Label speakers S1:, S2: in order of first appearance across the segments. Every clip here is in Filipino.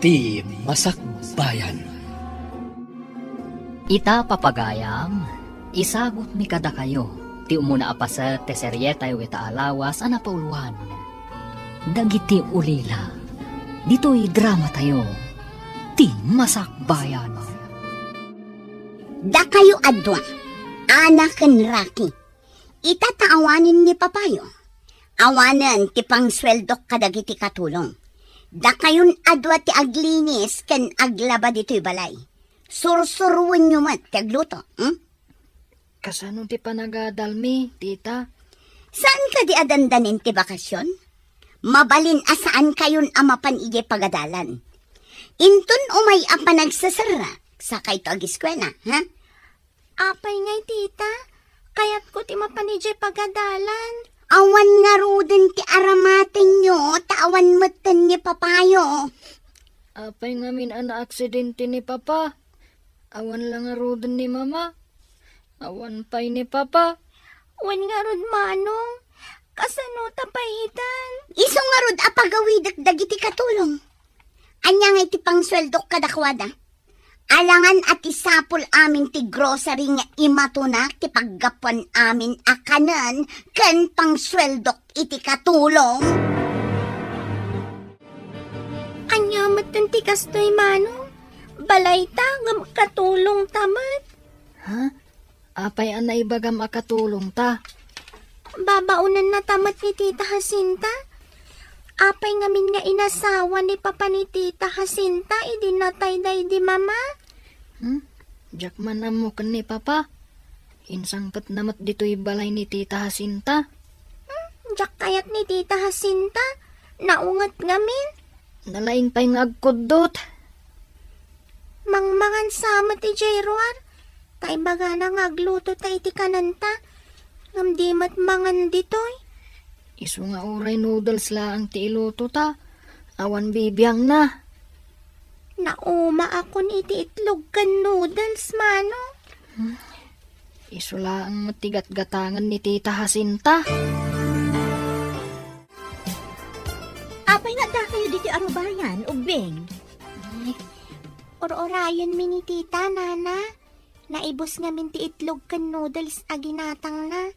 S1: Ti Masakbayan.
S2: Ita papagayam, isagot mi kada kayo, ti umuna apaset te seryetay wita alawas ana pauluan. Dagiti ulila, dito'y drama tayo, ti Masakbayan.
S3: Da kayo adwa, anak ken Raki, itataawanin ni Papayo. Awanan ti pangsweldok kadagiti katulong. Da kayon adwa ti aglinis ken aglaba dito'y balay. Sursuruin nyo mat ti agluto.
S2: Kasano ti panagadalmi, tita?
S3: Saan ka di adandanin ti bakasyon? Mabalin asaan kayon amapan ije pagadalan. Inton umay apa nagsasara, sakay to agiskwela, ha?
S4: Apay ngay, tita. Kayat ko ti mapan ije pagadalan.
S3: Awan nga ruden ti aramatin nyo, tawan matan ni Papayo.
S2: Apay ngamin ana aksidente ni Papa. Awan lang nga roden ni Mama. Awan pay ni Papa.
S4: Wan nga rod manong. Kasano tapaitan?
S3: Iso nga rod apagawidak dagiti katulong. Anya nga iti pangsweldok kadakwada. Alangan at isapol amin ti grocery nga imatunak ti paggapuan amin akanan ken pangsweldok iti katulong.
S4: Anya matan ti kastoy manong. Balay ta ngam katulong tamat.
S2: Ha? Apay anay bagam akatulong ta.
S4: Babaunan na tamat ni Tita Jacinta. Apay ngamin nga inasawa ni Papa ni Tita Jacinta, idinatay day di Mama.
S2: Diyak man mo kan ni Papa. Insangkat namat dito'y balay ni Tita Jacinta.
S4: Diyak kayat ni Tita Jacinta, naungat ngamin.
S2: Nalaing pa'y ngagkudot.
S4: Mangmangan sama ti Jairoar, tay baga na ngagluto tay ti kananta, ngamdimat mangan ditoy.
S2: Isu nga oray noodles laang ti iluto ta, awan bibiyang na.
S4: Nauma akon iti itlog kan noodles, mano.
S2: Isu laang matigat-gatangan ni Tita Jacinta.
S5: Apay nga da kayo dito arubayan, ubing.
S4: Or-orayon mi ni Tita, Nana. Naibos nga min ti itlog kan noodles aginatang na.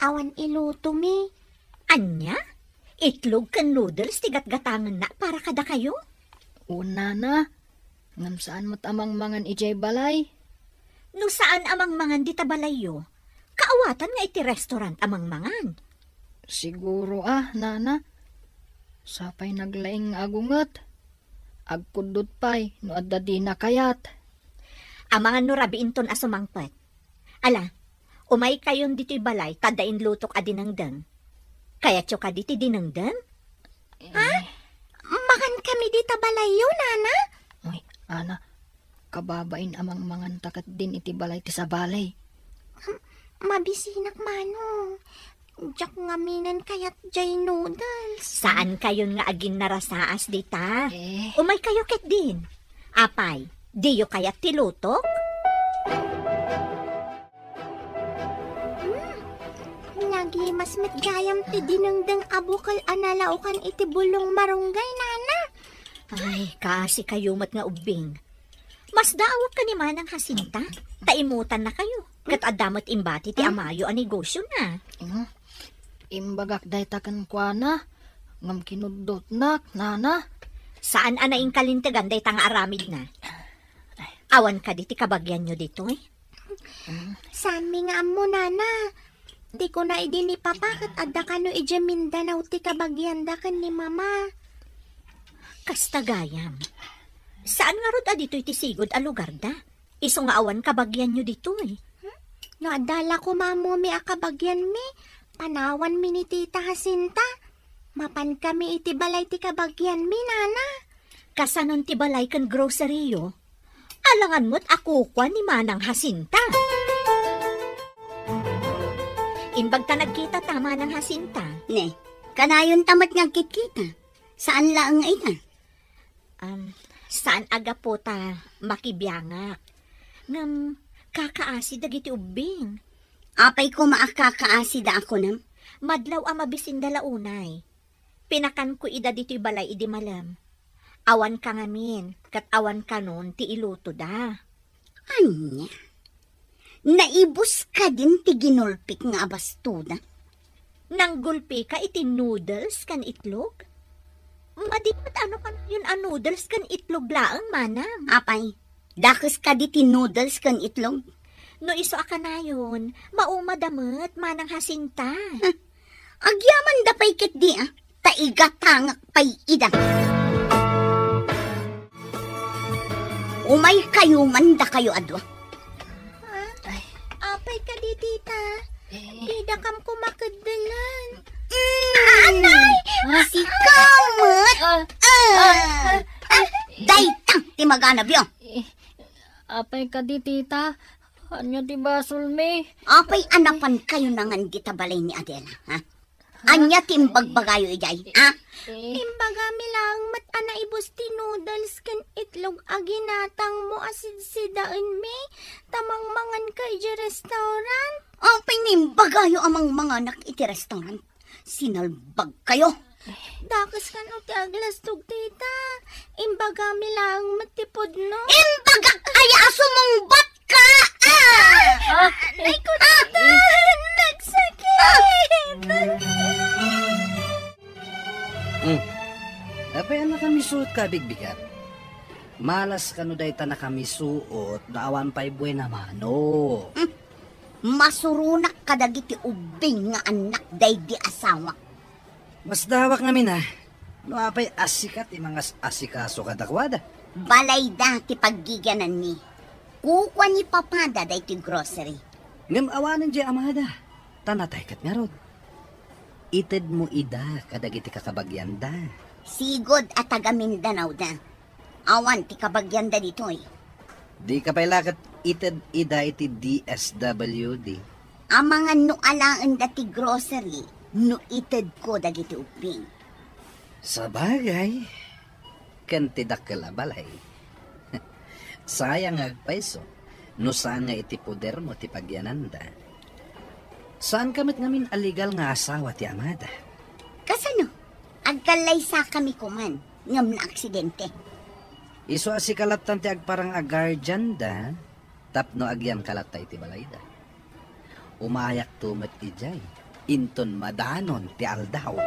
S4: Awan iluto mi.
S5: Anya? Itlog kan noodles tigat-gatangan na para kada kayo?
S2: Una na. Ngam saan mat amang mangan ijay balay?
S5: No saan amang mangan di tabalayo? Kaawatan nga iti restaurant amang mangan.
S2: Siguro Nana. Sapay naglaing agungat. Agkudot pa'y no adda di na kayat.
S5: Amangan no rabiinton asumangpet. Ala, umay kayon dito'y balay tadain lutok a dinangdang. Kaya tyo ka diti dinangdang?
S4: Ha? Makan kami dita balayo, Nana?
S2: Uy, Ana, kababain amang mangan takat din iti balay ti sa balay.
S4: Mabisinak manong. Diyak ngaminan kayat jay noodles.
S5: Saan kayon nga agin narasaas dita? Umay kayo ket din. Apay, diyo kayat tilutok?
S4: Lagi mas matgayam ti dinangdang abukal analaukan iti bulong marunggay, Nana.
S5: Ay, kasi kayo mat nga ubing. Mas daawak ka ni Manang Jacinta. Taimutan na kayo. Kat adamat imbati ti amayo a negosyo na.
S2: Imbagak day takan kwa na. Ngam kinudot nak, Nana.
S5: Saan anaing kalintagan day tanga aramid na? Awan ka di ti kabagyan nyo dito eh.
S4: Saan mi nga mo, Nana? Di ko na idi ni Papa kat adda ka no ije Mindanao ti kabagyan da kan ni Mama.
S5: Kastagayam. Saan nga rod dito iti sigod a lugar da? Iso nga awan kabagyan nyo dito eh.
S4: No adala ko mamo mi akabagyan mi. Panawan mi ni Tita Jacinta. Mapan kami iti balay ti kabagyan mi, Nana.
S5: Kasanon ti balay kan groceryo? Alangan mo't ako kwa ni Manang Jacinta. Imbag ta nagkita ta Manang Jacinta.
S3: Ne, kanayon tamat nga kitkita. Saan laang ina?
S5: Saan aga po ta makibiyangak? Ngam kakaasi dagiti ubing.
S3: Apay ko maakakaasi da ako nam.
S5: Madlaw ang mabisin dala unay. Pinakan ko ida dito'y balay idi malam. Awan ka ngamin, kat awan ka nun, ti iluto da.
S3: Anya? Naibus ka din ti ginulpik nga abastuda.
S5: Nang gulpi ka iti noodles kan itlog? Madipat ano kan yun a noodles kan itlog laang, manam.
S3: Apay, dakes ka di ti noodles kan itlog.
S5: No iso aka na yun, maumadamot, manang Jacinta.
S3: Agyaman da pay ket di taiga tangak pay ida. Umay kayo man da kayo adwa.
S4: Apay ka di, tita. Ida kam kumakadalan.
S3: Anay! Si kamot! Daytang ti maganab yun.
S2: Apay ka di, tita. Anyo ti basol me?
S3: Apay anapan kayo nangan di tabalay ni Adela, ha? Anya timbagbagayo ijay, ha?
S4: Imbaga milang mat ana ibus ti noodles kan itlog aginatang mo asid sidaan me. Tamang mangan ka iti restaurant.
S3: Apay nimbagayo amang mga anak iti restaurant. Sinalbag kayo.
S4: Dakas kan o ti aglastog, tita. Imbaga milang matipod no.
S3: Imbaga kaya sumungbat ka!
S4: Ay ko, tita! Nagsakit!
S1: Apay na kami suot ka, bigbigat. Malas ka no day ta na kami suot, daawan pa'y buena mano.
S3: Masurunak kadagiti ubing nga anak day di asawa.
S1: Mas dawak namin ha. No apay asikat mga asikaso kadakwada.
S3: Balay da ti paggigyanan ni. Kukwa ni papada day ti grocery.
S1: Ngam awanan di amada. Tanatay kat nga rod. Ited mo ida kadagiti kakabagyan da.
S3: Sigod at taga Mindanao da. Awan ti kabagyan da dito eh.
S1: Di ka pa'y lakat ited ida iti DSWD.
S3: Ang mga nualaan da ti grocery, no ited ko dagiti uping.
S1: Sa bagay, kantidak kalabalay. Sayang agpaiso, no saan nga iti poder mo ti pagyananda. Saan kamit ngamin aligal nga asawa ti amada?
S3: Kasano? Agkalay sa kami kuman, ngam na aksidente.
S1: Iso asikalatan ti agparang agarjan da, tapno agyan kalatay ti balayda. Umayak tumat ijay, inton madanon ti aldaw.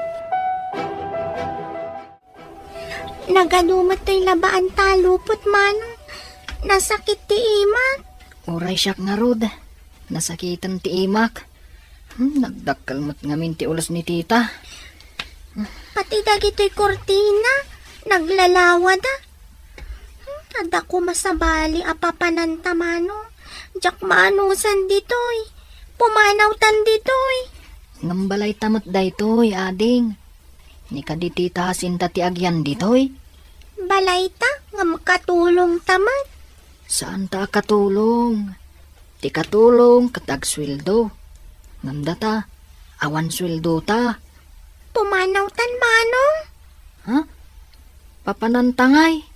S4: Nagadumat tayo labaan talupot, manong. Nasakit ti imak.
S2: Oray siyak nga rod. Nasakitan ti imak. Nagdakkalmat ngamin ti ulas ni tita.
S4: Pati dagito'y kortina. Naglalawa da. Ada ko masabali apapananta, manong. Jak maanusan dito'y. Pumanawtan dito'y.
S2: Ngambalay tamat daytoy, ading. Ni ka di tita Jacinta ti agyan ditoy.
S4: Balay ta, nga makatulong tamat.
S2: Saan ta katulong? Ti katulong katag sweldo. Ngamda ta, awan sweldo ta.
S4: Pumanawtan, manong.
S2: Ha? Papanantangay.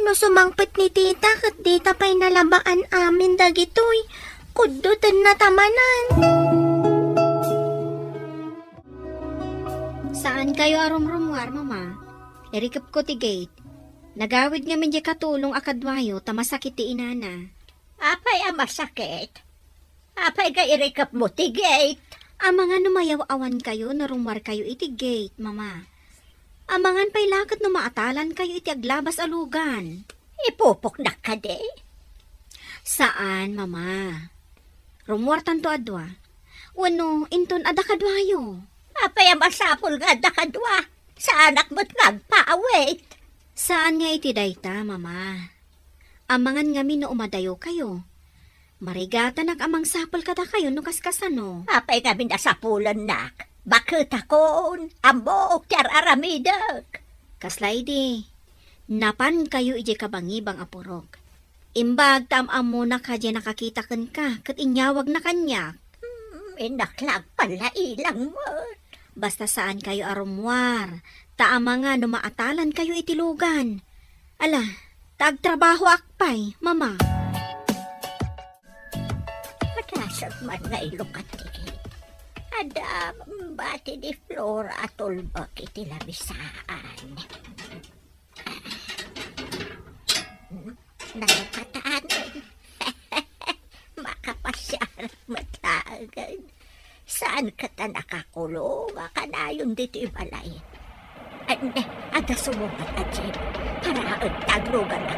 S4: No sumangpit ni tita kat dita pa'y nalabaan amin dagitoy. Kudutan na tamanan.
S5: Saan kayo arom-romwar, mama? Irikap ko ti gate. Nagawid nga min di katulong akadwayo, tamasakit ti inana.
S6: Apay ang masakit. Apay ka irikap mo ti gate.
S5: Ang mga numayaw-awan kayo, narumwar kayo iti gate, mama. Amangan pa'y lakat no maatalan kayo iti aglabas alugan.
S6: Ipupuknak ka de.
S5: Saan, mama? Rumwar tanto adwa. Wano, inton ada kadwayo.
S6: Apay ang masapul nga dakadwa. Sa anak mo't nagpaawit.
S5: Saan nga iti dayta, mama? Amangan nga no umadayo kayo. Marigata amang sapul kada kayo no kaskasano.
S6: Apay kami nasapulan nak. Bakit akon, ambok tiar aramidag.
S5: Kaslay di, napan kayo ije kabangibang apurok. Imbag tamam mo na kadya nakakita ka, kat inyawag na kanya.
S6: Inaklag pala ilang mo.
S5: Basta saan kayo arumwar, taama nga numaatalan kayo itilugan. Ala, tagtrabaho akpay, mama.
S6: Matasag man nga ilukati. Ada bati di Flora at ulbak iti labisaan. nakakatanan. Makapasyar matagan. Saan ka ta nakakulong? Kanayon dito ibalay. Ada sumubat at Jim. Para ang taglugan na.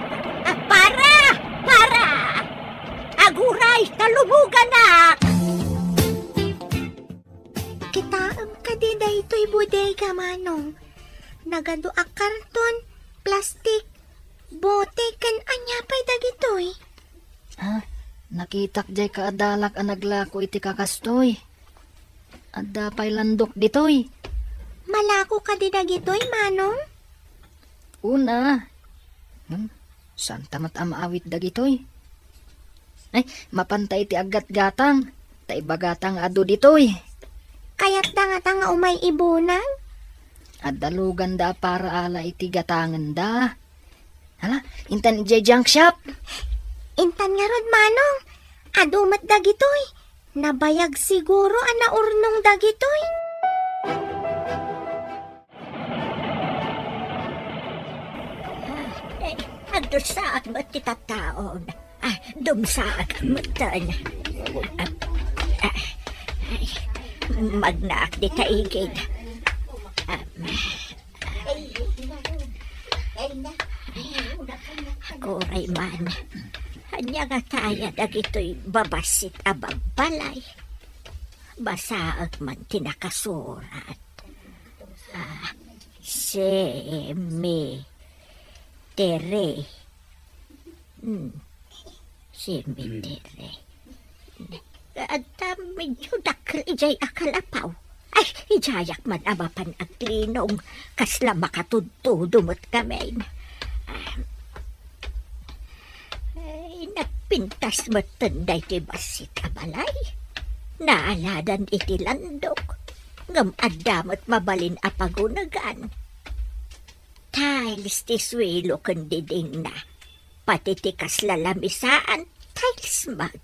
S6: Para! Para! Aguray! Talumugan na!
S4: Kitaam ka di da ito'y bodega, Manong. Nagado a karton, plastik, bote, kan anya pa'y dagitoy.
S2: Nakitak jay kaadalak ang naglako iti kakastoy. Adda pa'y landok ditoy.
S4: Malako ka di dagitoy, Manong?
S2: Una. Saan tamat amaawit dagitoy? Ay, mapantay ti agat-gatang. Taibagatang ado ditoy.
S4: Kaya't da nga umay ibunang?
S2: Adalugan da para ala iti gatangan da. Hala, intan ijay junk shop.
S4: Intan nga rod, Manong. Adumat dagitoy. Nabayag siguro ana urnong dagitoy.
S6: Agdusaan mo ti tataon. Dumsaan mo tan. Magnaak di kaigid. Ako ray man. Hanya nga kaya dagito'y babasit abang balay. Basaag man tinakasurat. Cemetery. Cemetery. At medyo dakil ijay akalapaw. Ay, ijayak man amapan ang klinong. Kasla makatudtudumot kami. Ay, nagpintas mo tunday ti basit abalay. Naaladan iti landok. Ngam adamot mabalin apagunagan. Tiles ti swilo kandiding na. Pati ti kaslalamisaan, tiles mat.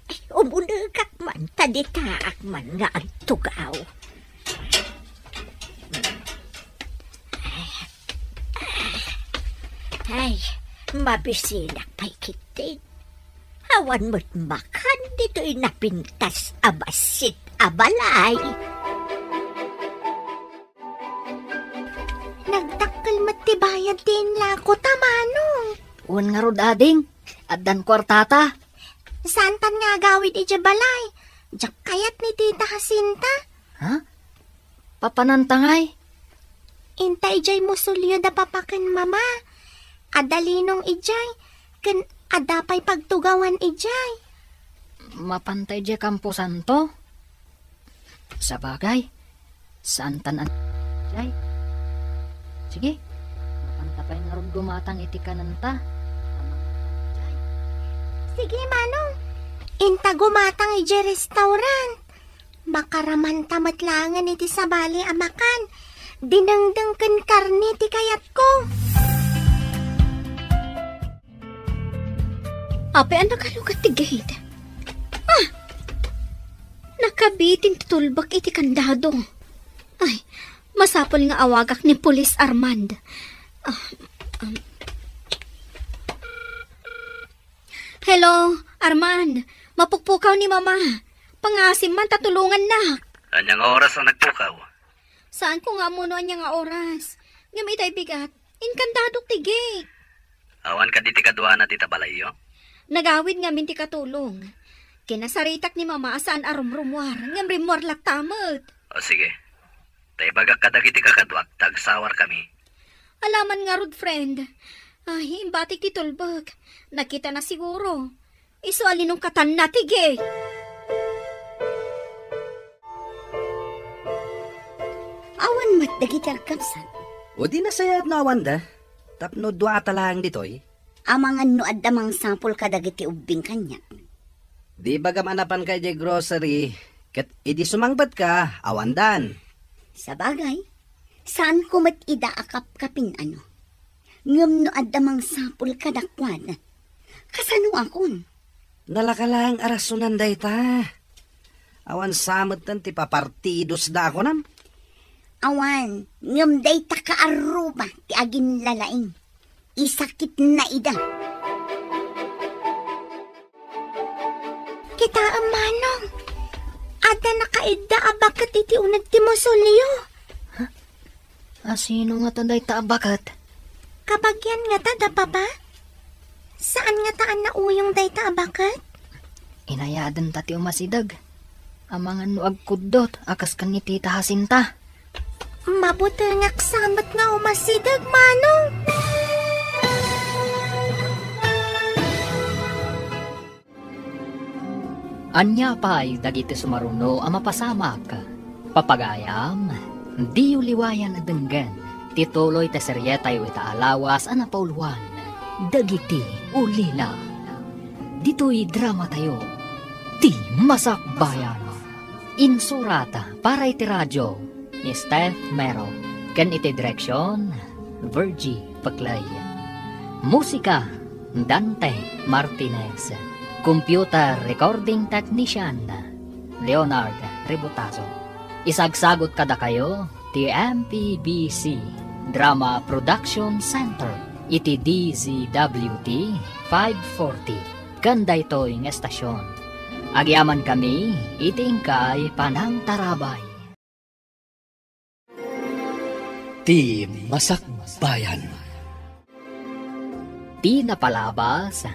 S6: Ay, umunagak man, taditaak man nga ang tugaw. Ay, mabisinak pa'y kitin. Awan mo't makan dito'y napintas abasit abalay.
S4: Nagdakkel matibayad din lako, Manong.
S2: Uwan nga rod ading. Addan kwartata.
S4: Saan tan nga gawid ija balay? Diyak kayat ni Tita Jacinta.
S2: Ha? Papanantangay?
S4: Inta ijay musulyo da papakin mama. Adalinong ijay. Ken adapay pagtugawan ijay.
S2: Mapantay di Campo Santo? Sa bagay, saan tanan jay? Sige, mapantapay nga ron gumatang iti kananta.
S4: Sige, Manong. Inta gumatang ijay restaurant. Makaraman tamatlangan iti sabali amakan. Dinangdang ken karne ti kayat ko.
S5: Ape, ang nakalugat ti gate. Nakabitin ti tulbak iti kandado. Ay, masapol nga awagak ni Pulis Armand. Hello, Armand. Mapukpukaw ni Mama. Pangasim man, tatulungan na.
S1: Anyang oras ang nagpukaw?
S5: Saan ko nga muna niya nga oras? Ngamitay bigat, inkandadok ti gate.
S1: Awan ka diti kadwa na tita balayo?
S5: Nagawid nga minti katulong. Kinasaritak ni Mama saan arumrumwar, ngam rimwar laktamot.
S1: O sige, tay bagak kadagiti kakadwak, tagsawar kami.
S5: Alaman nga rod, friend. Ay, imbatik ti tulbag. Nakita na siguro. Iso alinong katan natig eh.
S3: Awan mat dagiti alkamsan.
S1: O di nasayad na awan da. Tapno dua talang ditoy.
S3: Amangan no addamang sampol kadagiti ubing kanya.
S1: Di bagam anapan kay di grocery. Kat idi sumangbat ka, awandan.
S3: Sa bagay, saan ko mat ida akap kapin ano? Ngam no addamang sampol kadakwan. Kasano akon?
S1: Nalakalang arasunan day ta. Awan samot tan ti papartidos da ako nam.
S3: Awan, ngam day ta kaaruba ti agin lalaing. Isakit na ida.
S4: kita, Manong. Ada nakaida abakat iti unag ti Musolyo.
S2: Sino nga taday taabakat?
S4: Kabagyan nga ta, da papa? Saan nga taan na uyong day ta abakat?
S2: Inayadan ta ti umasidag. Amangan no agkudot, akas kan ni Tita Jacinta.
S4: Mabuti nga ksamat nga umasidag, Manong.
S2: Anya pa ay dagiti sumaruno ang mapasamak. Papagayam, di uliwayan adenggan. Tituloy ta seryetay ita alawas ang napauluan. Dagiti ulila. Dito'y drama tayo. Ti Masakbayan. Insurata para iti radyo ni Steph Mero. Kan iti direksyon, Virgie Paclay. Musika, Dante Martinez. Computer recording technician, Leonard Ributazo. Isagsagot kada kayo, ti MPBC Drama Production Center, iti DZWT 540. Ganda ito yung estasyon. Agyaman kami, itingkay Panang Tarabay.
S1: Ti Masakbayan.
S2: Ti napalabas,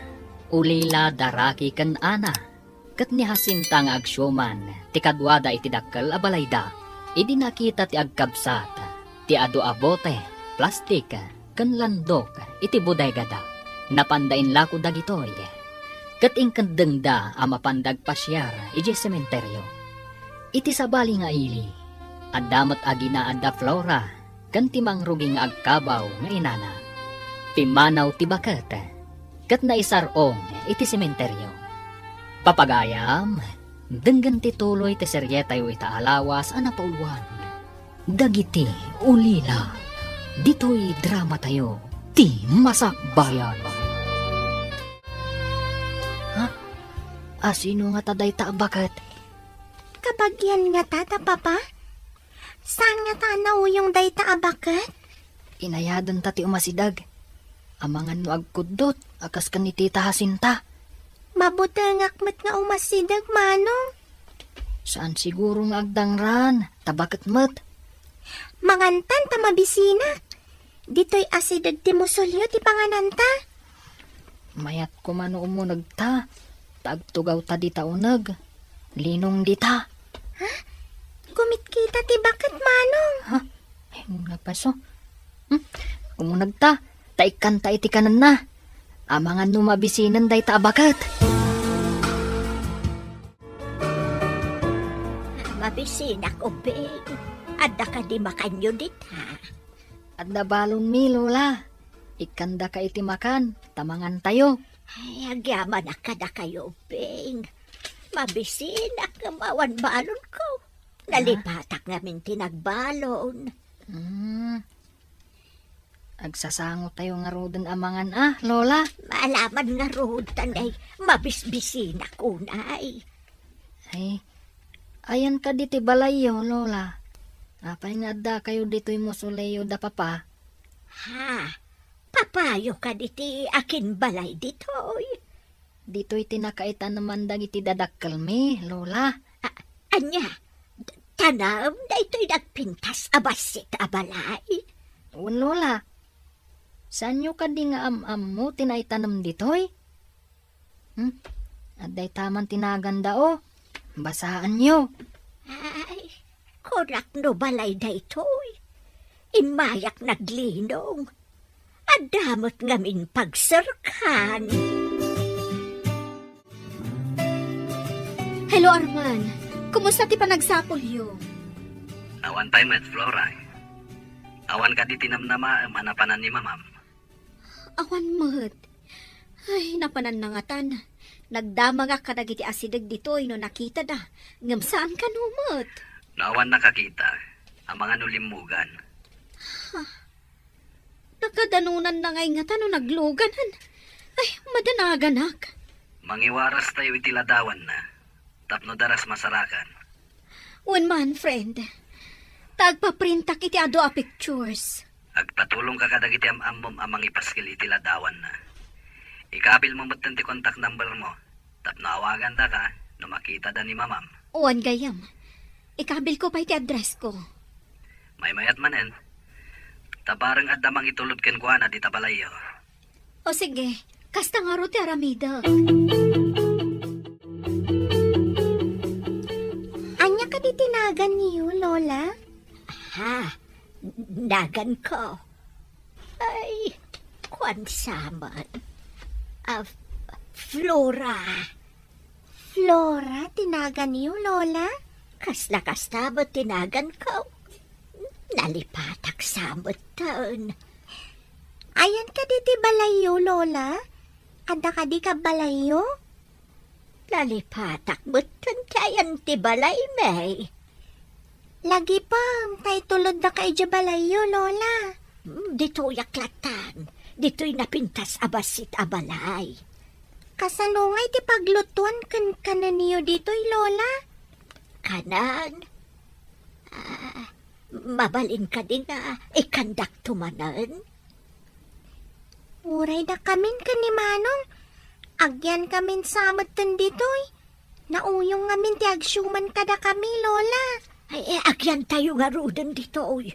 S2: ulila daraki kan ana. Kat ni Jacinta nga agsyoman, ti kadwada iti dakkel abalayda. Idi nakita ti agkabsat, ti adu abote, plastik, kan landok, iti bodegada. Napandain lako dagitoy. Kat ingkandengda ang mapandag pasyar, iti sementeryo. Iti sabali nga ili, adamat agina adda flora, kan timang ruging agkabaw nga inana. Pimanaw ti bakat, kat naisarong iti sementeryo. Papagayam, denggan tituloy ti seryetay ita alawas ang napauluan. Dagiti ulila, dito'y drama tayo, ti Masakbayan. Sino nga taday taabakat?
S4: Kabagyan nga ta, da papa? Saan nga ta na uyong day ta abakat?
S2: Inayadan ta ti umasidag. Amangan no agkudot, akas kan ni Tita Jacinta.
S4: Mabuti ngakmat nga umasidag, Manong.
S2: Saan siguro nga agdangran, tabakat mat?
S4: Mangantan ta mabisina. Dito'y asidag ti Musolyo ti pangananta.
S2: Mayat ko man umunag ta. Tagtugaw ta di taunag. Linong di ta.
S4: Kumit kita ti bakat, Manong.
S2: Nga paso. Umunag ta. Taikan ta iti kanan na. Amangan numabisinan day ta abakat.
S6: Mabisinak ubing. Adda ka di makanyo dit ha.
S2: Adda balon mi, Lola. Ikanda ka iti makan. Tamangan tayo.
S6: Ay, agyaman na kada kayo ubing. Mabisinak nga mawan balon ko. Nalipatak ngamin tinagbalon.
S2: Agsasango tayo nga rodan amangan Lola.
S6: Malaman nga rodan ay mabisbisinak unay.
S2: Ay, ayan ka diti balayo, Lola. Apay nga da kayo dito'y Musolyo da papa.
S6: Papayo ka diti akin balay dito'y.
S2: Dito'y tinakaitan naman dagiti dadakkel mi, Lola.
S6: Anya, tanam na ito'y nagpintas abasit abalay.
S2: Lola, saan nyo ka di nga am mo tinaitanam dito'y? Aday taman tinaganda basaan nyo.
S6: Ay, kurak no balay da ito'y. Imayak naglinong. Adamot ngamin pagserkan.
S5: Hello, Arman. Kumusta ti panagsapolyo?
S1: Awan tayo met Flora. Awan ka di tinamnama manapanan ni mamam.
S5: Awan mat. Ay, napananangatan. Nagdama nga ka nagiti asidag dito'y no nakita da. Ngam saan ka numot?
S1: Naawan nakakita. Ang mga nulimugan.
S5: Nakadanunan na ngay nga no nagluganan. Ay, madanaganak.
S1: Mangiwaras tayo itiladawan na. Tapno daras masarakan.
S5: One man, friend. Tagpaprintak iti ado a pictures.
S1: Agpatulong ka kadagiti amom amang ipaskil itiladawan na. Ikabil mo ti kontak number mo. Tapno awagan ta ka. No makita da ni mamam.
S5: Uwan gayam. Ikabil ko pa iti address ko.
S1: May mayat manen. Tabarang adamang itulod ken kuana di tabalayo.
S5: O sige, kasta nga ro ti aramida.
S4: Anya ka di tinagan niyo, Lola?
S6: Ha, nagan ko. Ay, kwan saman. Flora.
S4: Flora, tinagan niyo, Lola?
S6: Kasla-kasta ba tinagan ko? Nalipatak samot taon.
S4: Ayan ka di ti balayo, Lola? Ada ka di ka balayo?
S6: Nalipatak buton kayan ti balay, may.
S4: Lagi pa, tay tulod na ka ija balayo, Lola.
S6: Dito'y aklatan. Dito'y napintas abasit abalay.
S4: Kasanungay ti paglutuan kan kanan niyo dito'y, Lola?
S6: Kanan? Mabalin ka din nga ikandak tumanan.
S4: Uray na kamin ka ni Manong. Agyan kamin samot tan dito'y. Nauyong ngamin ti agsyuman kada kami, Lola.
S6: Ay, agyan tayo nga rudan dito, oy.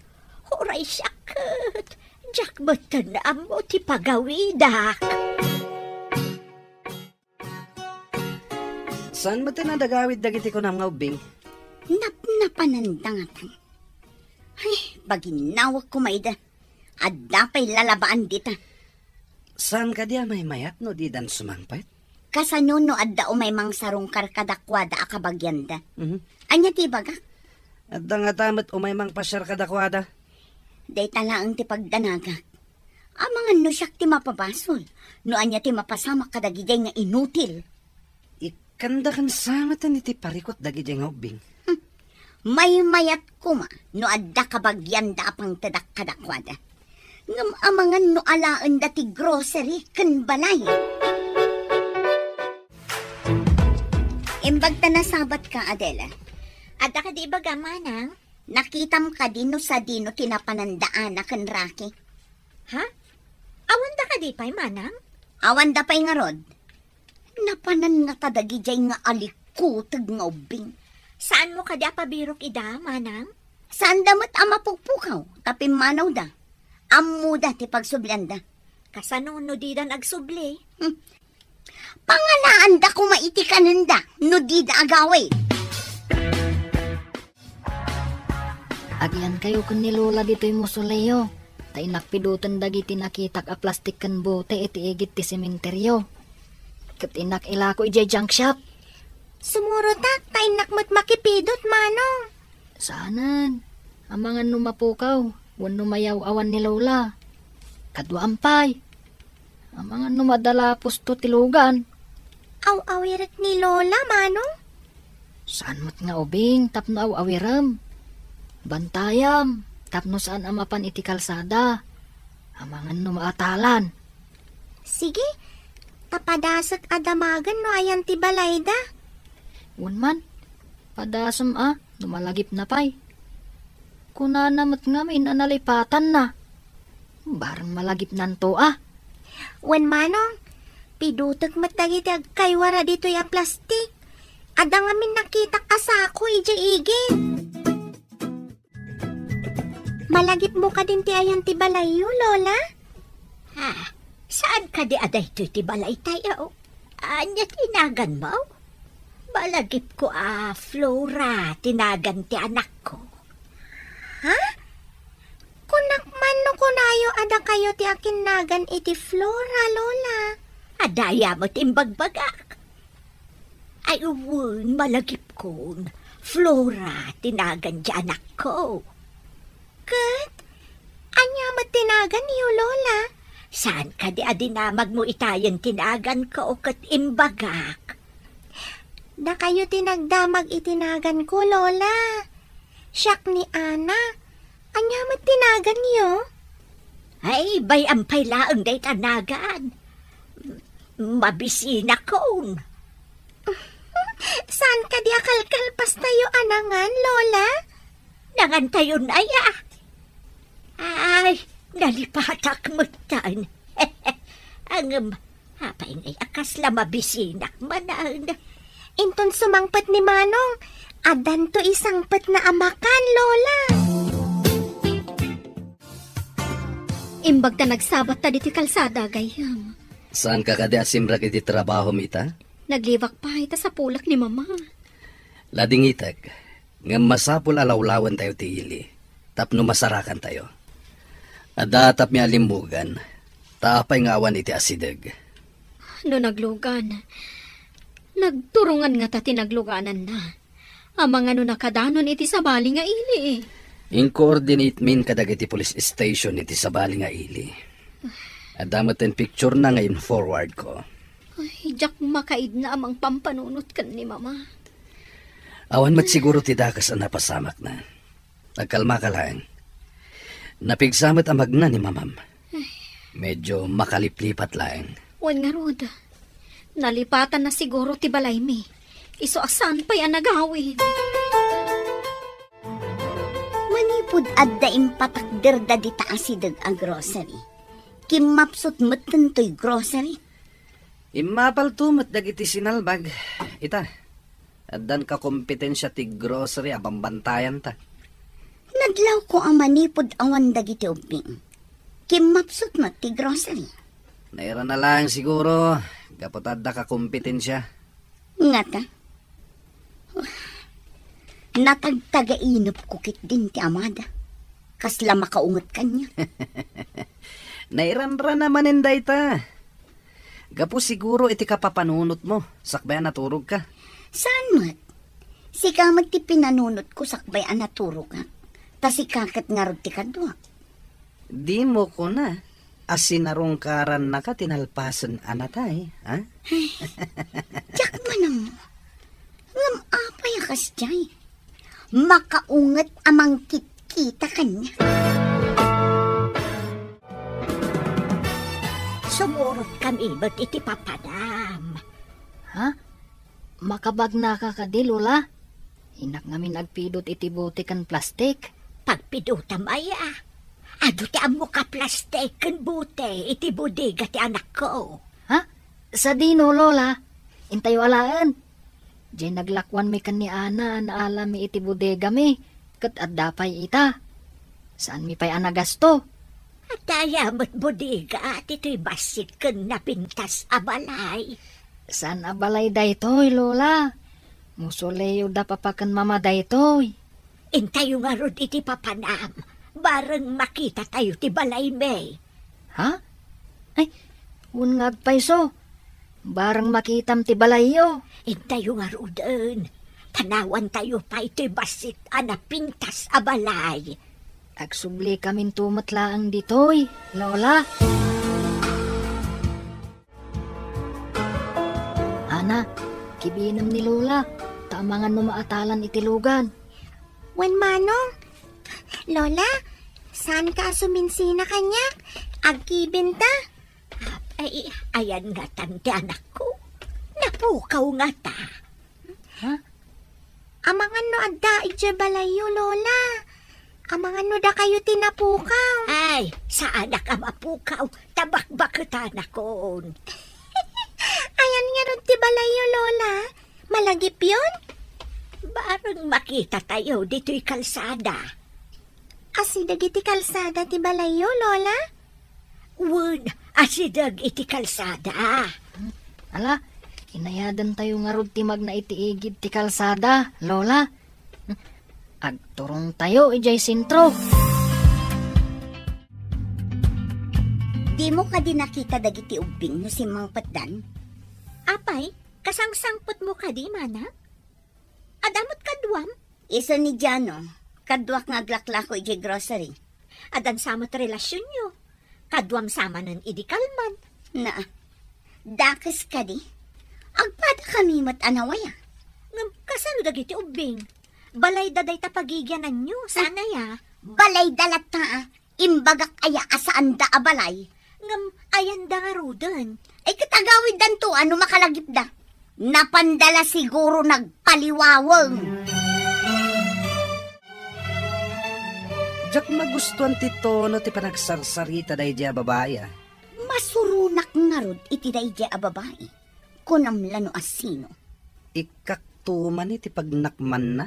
S6: Huray sakit. Jak batan na mo ti pagawidak.
S1: Saan mo tinadagawid dagiti ko ng ubing?
S3: Napanandangatan. Ay, baginawag ko maida. Adda pa'y lalabaan dita.
S1: Saan ka diya may mayat no di dan sumangpet?
S3: Kasano no adda umay mang sarong karkadakwada akabagyanda.
S1: Mm-hmm.
S3: Anya ti baga?
S1: Adda nga tamat umay mang pasyar kadakwada.
S3: Day talaang ti pagdanaga. Amangan no siyak ti mapabasol. No anya ti mapasama kadagigay nga inutil.
S1: Ikanda kan samatan iti parikot dagiti nga ubing.
S3: May mayat kuma no adda kabagyanda apang tadak kadakwada. Ngam amangan no alaan dati grocery ken balay. Imbag ta nasabat ka, Adela.
S5: Ada ka di ba gamanang?
S3: Nakitam ka dino sa dino tinapanandaan na ken Rocky.
S5: Ha? Awan da ka di pa'y manang?
S3: Awan da pa'y nga rod. Napanan nga tadagijay nga alikutag nga ubing.
S5: Saan mo ka di pabirok ida, manang?
S3: Saan damot ama pugpukaw, tapim manaw da. Ammo da ti pagsublian da.
S5: Kasano no di da nagsubli?
S3: Pangalaan da kumaitikanan da, no di da agaway.
S2: Agyan kayo kun ni Lola dito'y musuleyo. Ta inakpidutan dagiti nakitak a plastik kan bote iti igit ti sementeryo. Kat inak ilako ijay junk shop.
S4: Sumurutak, tainakmat makipidot, Manong.
S2: Saanan? Amangan numapukaw. Wan numayaw awan ni Lola. Kadwa ampay. Amangan numadalapos to tilugan.
S4: Aw-awirat ni Lola, Manong.
S2: Saan mo't nga ubing, tapno aw-awiram. Bantayam, tapno saan amapan iti kalsada. Amangan numaatalan.
S4: Sige, tapadasak adamagan no ayan ti balayda.
S2: Wan man, padasam numalagip na pay. Kunanamat nga may nanalipatan na. Barang malagip nanto
S4: Wan Manong, pidutag matagiti agkaywara dito yung plastik. Ada nga min nakita kasako ija igin. Malagip mo ka din ti ayan ti balayo, Lola?
S6: Ha? Saan ka di aday ti balay tayo? Anya tinagan mo? Balagip ko Flora, tinagan ti anak ko.
S4: Ha? Kunak man no kunayo ada kayo ti akin nagan iti Flora, Lola.
S6: Adaya mo timbagbagak. Ay uwun, malagip ko. Flora, tinagan ti anak ko.
S4: Kat, anya matinagan niyo, Lola?
S6: Saan ka di adinamag mo itayan tinagan ko kat imbagak?
S4: Da kayo tinagdamag itinagan ko, Lola. Siyak ni Ana. Anya matinagan niyo?
S6: Ay, bayampay laang day tanagan. Mabisina ko.
S4: Saan ka di akalkalpas tayo anangan, Lola?
S6: Nangan tayo na Ay, nalipatak mo tan. Ang hapay ngay akas la mabisinak manan.
S4: Inton sumangpet ni Manong, adan to isangpet na amakan, Lola.
S5: Imbag ta nagsabat ta diti kalsada, gayam.
S1: Saan ka kada asimrak iti trabaho mita?
S5: Naglibak pa ita sa pulak ni Mama.
S1: Lading itag, nga masapul alawlawan tayo ti ili, tapno masarakan tayo. Adatap mi alimbugan, taapay nga awan iti asideg.
S5: No naglugan, nagturungan nga ta tinagluganan na. Amang ano nakadanon iti sabali nga ili.
S1: In-coordinate min kadag iti police station iti sabali nga ili. Adamat ang picture na ngayon forward ko.
S5: Ay, jak makaid na amang pampanunot kan ni Mama.
S1: Awan mat siguro ti dakas ang napasamak na. Nagkalma ka lang. Napigsamat ang magna ni Mamam. Medyo makaliplipat lang.
S5: Wan nga rod. Nalipatan na siguro ti balay mi. Iso asan pa yan nagawin.
S3: Manipod adda impatakder da di taasidag a grocery. Kimapsot matan to'y grocery.
S1: Imapal tumat dagiti sinalbag. Ita, addan ka kompetensya ti grocery abambantayan ta.
S3: Nadlaw ko ang manipod awan dagiti ubing. Kimapsot mat ti grocery.
S1: Naira na lang siguro. Kapot adda ka kompetensya.
S3: Nga ta. Natagtaga-inop ko kit din ti amada. Kasla makaungot kanya.
S1: Nairanra naman inday ta. Gapo siguro iti kapapanunot mo. Sakbay naturog ka.
S3: Saan mat? Sika magti pinanunot ko sakbay naturog ka. Tasikakat nga rod ti kadwa.
S1: Di mo ko na. Asinarong karan na ka tinalpasan anatay. Ha?
S3: Tiyak manang mo. Ngam apay akas jay. Makaungat amang kita kanya.
S6: Sumurot kami ba't iti papadam?
S2: Ha? Makabag na ka kadi, Lola? Hinak ngamin agpidot iti butikan plastik.
S6: Pagpidutam aya. Ado ti amo ka plastik kan bute iti bodega ti anak ko.
S2: Ha? Sa dino, Lola? Intayo alaan. Diyan naglakwan mi kan ni Ana na alam mi iti bodega mi. Kat addapay ita. Saan mi pa'y anagasto?
S6: At ayamat bodega at ito'y basit kan napintas abalay.
S2: Saan abalay daytoy, Lola? Musuleyo da papakan Mama daytoy.
S6: Intayo nga rod iti papanam. Barang makita tayo ti balay me.
S2: Ha? Ay, ungag paiso. Barang makitam ti balayo.
S6: Intayo nga rodon. Tanawan tayo pa ito'y basit anapintas abalay.
S2: Agsubli kamin tumatlaang ditoy, Lola. Ana, kibinam ni Lola. Tamangan mo maatalan itilugan.
S4: Wen Manong, Lola, saan ka suminsina kanya? Agkibinta?
S6: Ay, ayan nga tante anak ko. Napukaw nga ta.
S2: Ha?
S4: Amangan no adda ije balayo, Lola. Amangan no da kayo tinapukaw.
S6: Ay, sa anak ang mapukaw, tabak-bakutan akon.
S4: Ayan nga ron ti balayo, Lola. Malagip yun?
S6: Barang makita tayo dito'y kalsada.
S4: Asidag iti kalsada ti balayo, Lola?
S6: Wun, asidag iti kalsada.
S2: Ala, inayadan tayo nga rod timag na itiigid ti kalsada, Lola. Agturong tayo, ijay sintro.
S3: Di mo ka din nakita dagiti ubing no si Mang Patdan?
S6: Apay, kasangsangpot mo ka di, mana? Adamot kadwam?
S3: Isa ni Jano, kadwak nga aglaklako ije grocery.
S6: Adan samot relasyon nyo. Kadwam sama ng idikalman.
S3: Na, dakas ka di? Agpada kami mat anawaya.
S6: Ngam, kasano dagiti ubing? Balay daday tapagigyanan nyo, sana ya.
S3: Balay dalat ta, imbagak aya asaan da abalay.
S6: Ngam, ayan da nga rudan.
S3: Ay katagawid dan to, ano makalagip da? Napandala siguro nagpaliwawang.
S1: Diyak magustuhan ti tono ti panagsarsarita dahi diya babae.
S3: Masurunak nga rod iti dahi a babae. Kunam lano asino.
S1: ikaktuman iti pagnakman na.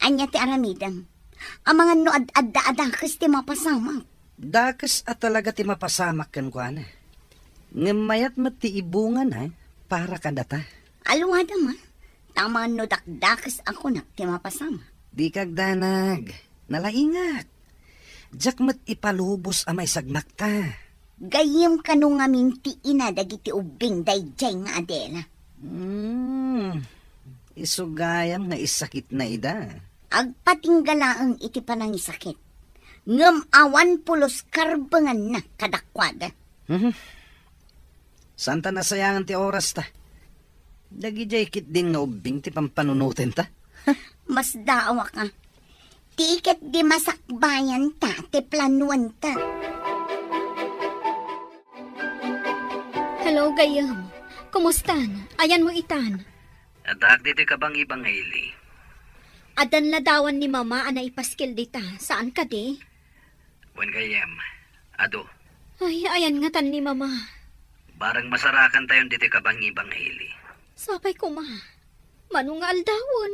S3: Anya ti aramidang. Ang mga no adda-adakas ti mapasamak.
S1: Dakas at talaga ti mapasamak kan kwa na. Ngamayat mati ibungan ha, para kadata.
S3: Aluwada ma. Tama no dakdakas ako na ti mapasama.
S1: Di kagdanag, nalaingat. Diyak mat ipalubos amay sagnak ta.
S3: Gayem kanu nga minti ina dagiti ubing dayjay nga Adela.
S1: Isugayam nga isakit na ida.
S3: Agpatinggalaang iti panangisakit. Ngem awan pulos karbangan na kadakwada.
S1: Santa nasayangan ti oras ta. Dagi jay kit din nga ubing ti pampanunutin ta.
S3: Mas daawa ka. Tiket di masakbayan ta, ti planuan ta.
S7: Hello, Gayam. Kumustan? Ayan mo itan.
S1: Adak dito ka bang ibang ili?
S7: Adan ladawan ni Mama ana ipaskil dita. Saan ka di?
S1: Wen gayam, ado.
S7: Ay, ayan nga tan ni Mama.
S1: Barang masarakan tayon dito ka bang ibang ili?
S7: Sapay ko ma. Manong nga aldawon.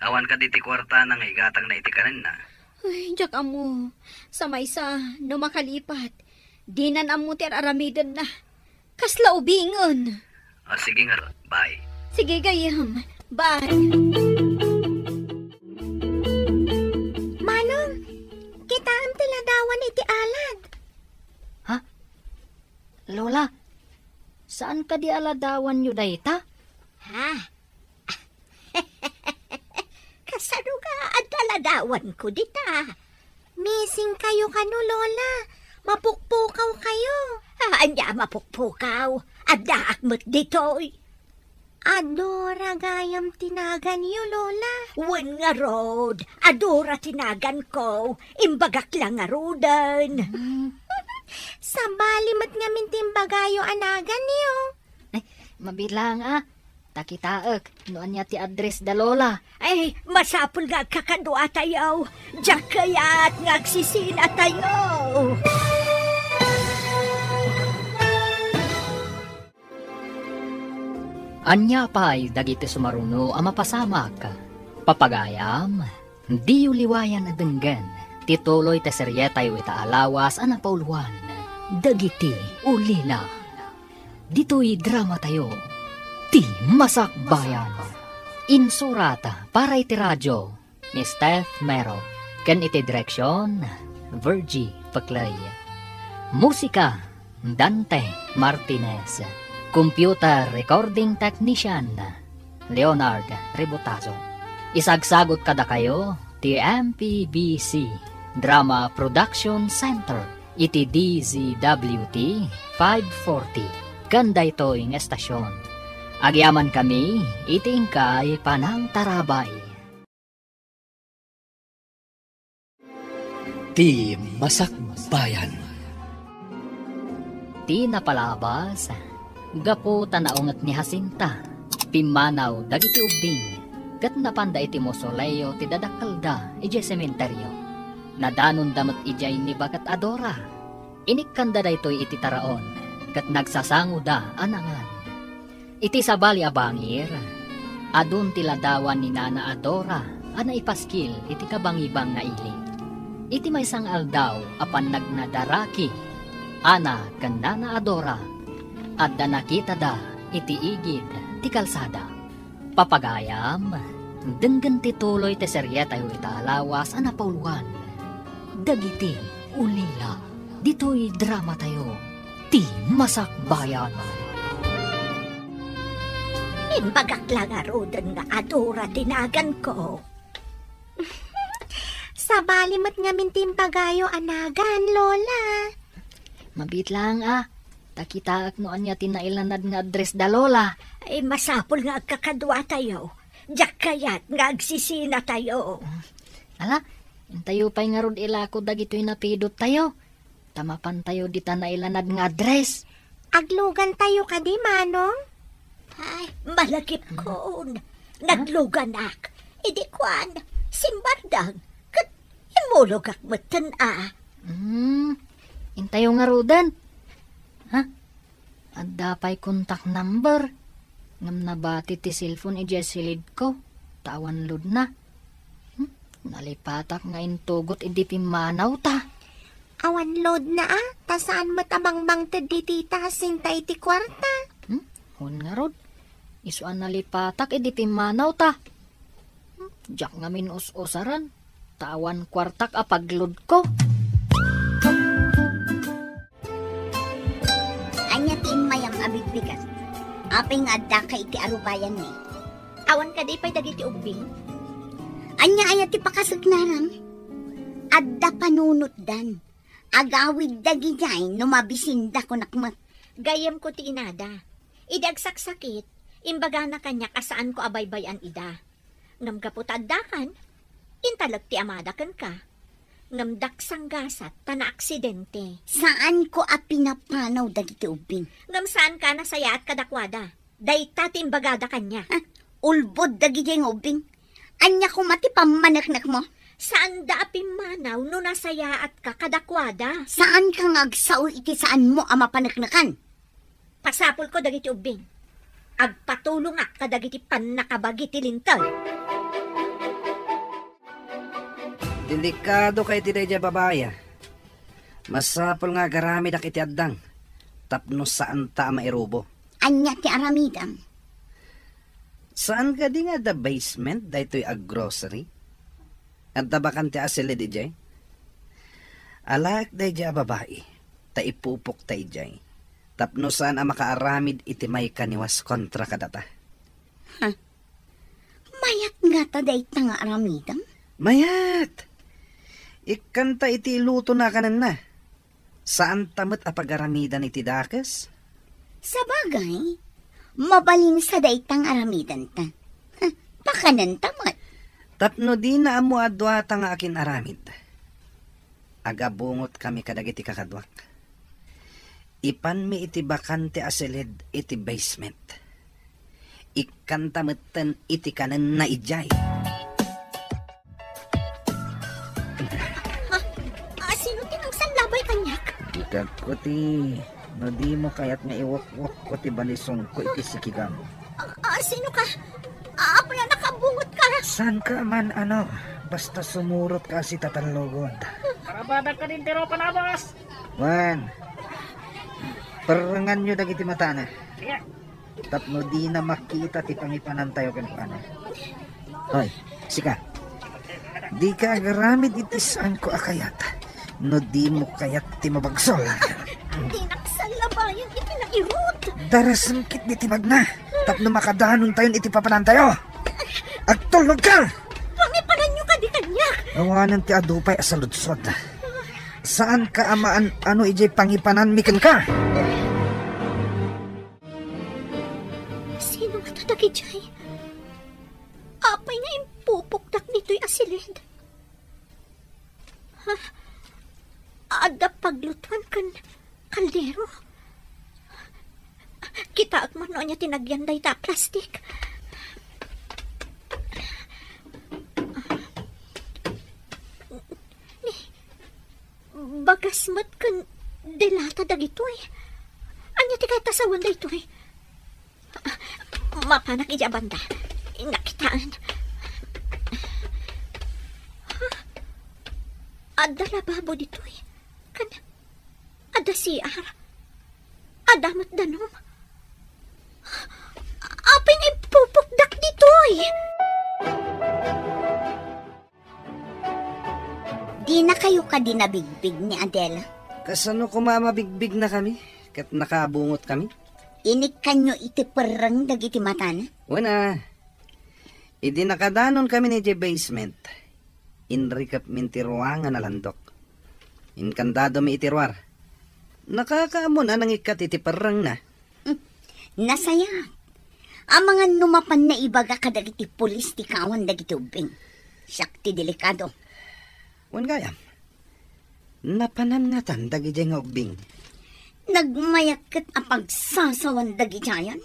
S1: Awan ka diti kwarta nang igatang na itikanan na.
S7: Ay, jak amo. Sa maysa, no makalipat. Dinan amo ti aramidan na. Kasla ubingon.
S1: Sige nga, bye.
S7: Sige, Gayam. Bye.
S4: Manong, kita ang tiladawan iti alad.
S2: Ha? Lola, saan ka di aladawan nyo dayta?
S6: Ha? Kasano ka ang taladawan ko dita?
S4: Missing kayo kano, Lola. Mapukpukaw kayo.
S6: Anya mapukpukaw. Adda akmat ditoy.
S4: Adora gayam tinagan niyo, Lola.
S6: Wen nga rod. Adora tinagan ko. Imbagak lang nga rodan.
S4: Sa balimat nga mintimbagayo anagan niyo.
S2: Ay, mabilang Takitaak, noan niya ti address da Lola.
S6: Ay, masapul nga kakadua tayo. Diyak kaya't ngagsisina tayo.
S2: Anya pa'y dagiti sumaruno ang mapasamak. Papagayam, di uliwayan na denggan. Tituloy ta seryetay wita alawas ang napauluan. Dagiti ulila. Dito'y drama tayo. Ti Masakbayan. Insurata para iti radyo ni Steph Mero. Ken iti direksyon Virgie Paclay. Musika Dante Martinez. Computer recording technician Leonard Ributazo. Isagsagot kada kayo ti MPBC Drama Production Center iti DZWT 540 kanda ito ing estasyon. Agyaman kami itingkay panang tarabay.
S8: Ti Masakbayan.
S2: Ti napalabas gapo tanaungat ni Jacinta, pimanaw dagiti ubing, kat napanda iti mosoleo ti dadakalda iti sementeryo. Nadanon damat ijay ni bagat Adora. Inikkanda da ito'y iti taraon, kat nagsasango da anangan. Iti sabali abangir, adun tiladawan ni Nana Adora, ana ipaskil iti kabangibang nga ili. Iti may sang aldaw apan nagnadaraki, ana kan Nana Adora, at da nakita da iti igid ti kalsada. Papagayam, denggan tituloy ti seryeta yu italawas ana pauluan. Dagiti ulila, dito'y drama tayo, ti Masakbayan.
S6: Imbagak lang nga rodan nga Adora tinagan ko.
S4: Sa balimat nga mintimbagayo anagan, Lola.
S2: Mabit lang takitaak noan niya tinailanad nga address da Lola.
S6: Ay masapul nga kakadwa tayo. Diyak kaya't nga agsisina tayo.
S2: Ala, intayo pa'y nga rod ilako dagito'y napidot tayo. Tamapan tayo di tanailanad nga address.
S4: Aglugan tayo ka di, Manong?
S6: Ay, malakip ko. Nagluganak. Idi kwan, simbardang. Kat imulog akmatan
S2: Intayo nga rodan. Ha? Adda pa'y contact number. Ngam nabati ti cellphone silid ko. Tawan lod na. Nalipatak nga intugot idi pimanaw ta.
S4: Awan load na ta saan matabangbang tadi tita sintay ti kwarta.
S2: Hun nga rod. Isuan nalipatak idi pimanaw ta. Diyak nga minus-usaran. Tawan kwartak apaglod ko.
S3: Anya tiin mayang abigbigan. Apay nga adda ka iti arubayan ni.
S5: Awan ka di pa'y dagiti ubing.
S3: Anya ti pakasagnaram. Adda panunot dan. Agawid dagi jay numabisinda ko nakmat.
S5: Gayam ko ti inada. Idagsaksakit, imbaga na kanya kasaan ko abaybayan ida. Ngam kaput addakan, intalag ti amadakan ka. Ngam daksang gasat, tana aksidente.
S3: Saan ko pinapanaw dagiti ubing?
S5: Ngam saan ka nasaya at kadakwada. Dayta ti imbagada kanya.
S3: Ulbod dagi jay ubing. Anya ko mati pamanaknak mo?
S5: Saan da apimanaw no nasaya at kadakwada?
S3: Saan ka ngagsaw iti saan mo mapanaknakan?
S5: Pasapol ko dagiti ubing. Agpatulong kadagiti panakabagi ti lintag.
S1: Delikado kay ti dayjay babaya. Masapol nga garami dak iti addang. Tapno saan ta mairubo.
S3: Anya ti aramidam.
S1: Saan ka di nga the basement daytoy ag grocery? At tabakan ti asili di jay? Alak dayjay babae. Ta ipupok ta ijay. Tapno saan ang makaaramid iti may kaniwas kontra kadata.
S3: Mayat nga ta dayta nga aramidam?
S1: Mayat! Ikanta iti luto na kanan na. Saan tamot apagaramidan iti dakes?
S3: Sa bagay, mabalin sa daytang aramidan ta. Pakanan tamat.
S1: Tapno di na amo adwata nga akin aramid. Agabungot kami kadagiti kakadwak. Ipan mi iti bakante asilid iti basement. Ikantamutan iti kanan na ijay.
S5: Sino tinangsan labay kanyak?
S9: Ikag ko ti, no di mo kayat nga iwak-wak ko ti balisong ko iti sikigam.
S5: Sino ka? Apo na nakabungot ka?
S9: San ka man basta sumurot ka si tatalogod.
S10: Karabadag ka din tiro panabas.
S9: Wan, parangan nyo dagiti mata na.
S10: Sige.
S9: Tapno di na makita ti pangipanan tayo kan paano. Hoy, sika. Di ka agaramid iti saan ko akayat. No di mo kayat ti mabagsol.
S5: Tinaksan labayan iti nairot.
S9: Darasangkit di ti magna. Tapno makadahanon tayon iti papanan tayo. Agtulog ka!
S5: Pangipanan nyo ka di kanya.
S9: Awanan ti adupay asaludsod. Saan ka amaan ijay pangipanan mikan ka?
S5: Sino matadagi jay? Apay nga impupukdak nito'y asilid. Ada paglutuan kan kaldero. Kita agmano niya tinagyan day ta plastik. Bagasmat kan delata dagito eh. Anya ti kay tasawan dayto eh. Mapanak ija banda. Nakitaan. Ada lababo dito eh. Kan, ada CR. Ada matdanom. Apay nga ipupukdak dito eh.
S3: Di na kayo ka dinabigbig ni Adela.
S1: Kasano kumamabigbig na kami? Kat nakabungot kami?
S3: Inik kanyo iti perang dagiti mata na?
S1: Wana. Idi nakadanon kami ni J basement. Inrikap mintiruangan na landok. Inkandado mi itirwar. Nakakaamon anang ikat iti perang na.
S3: Nasaya. Ang mga numapan na ibaga ka dagiti pulis ti kawan dagiti ubing. Siyak ti delikado.
S1: Wan gayam. Napanan nga tan dagiti nga ubing.
S3: Nagmayakit ang pagsasawan dagiti yan.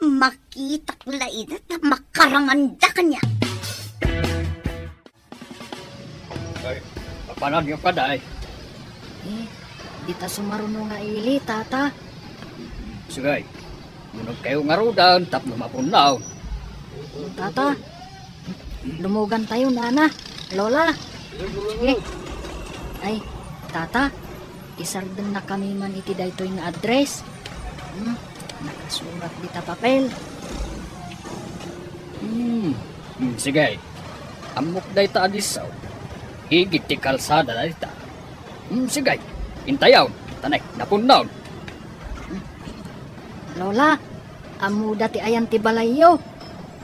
S3: Makitak laidat na makaramanda kanya.
S10: Ay, papalag yung kaday.
S2: Di ta sumaruno nga ili, tata.
S10: Sige. Munog kayo nga rudan, tapno mapunaw.
S2: Tata, lumugan tayo, nana, lola. Sige. Ay, tata, isardan na kami man iti daytoy nga address. Nakasurat dita papel.
S10: Sige. Amok day ta adisaw. Higit ti kalsada day ta. Sige. Intayaw. Tanay, napunaw.
S2: Lola, amuda ti ayan ti balayo.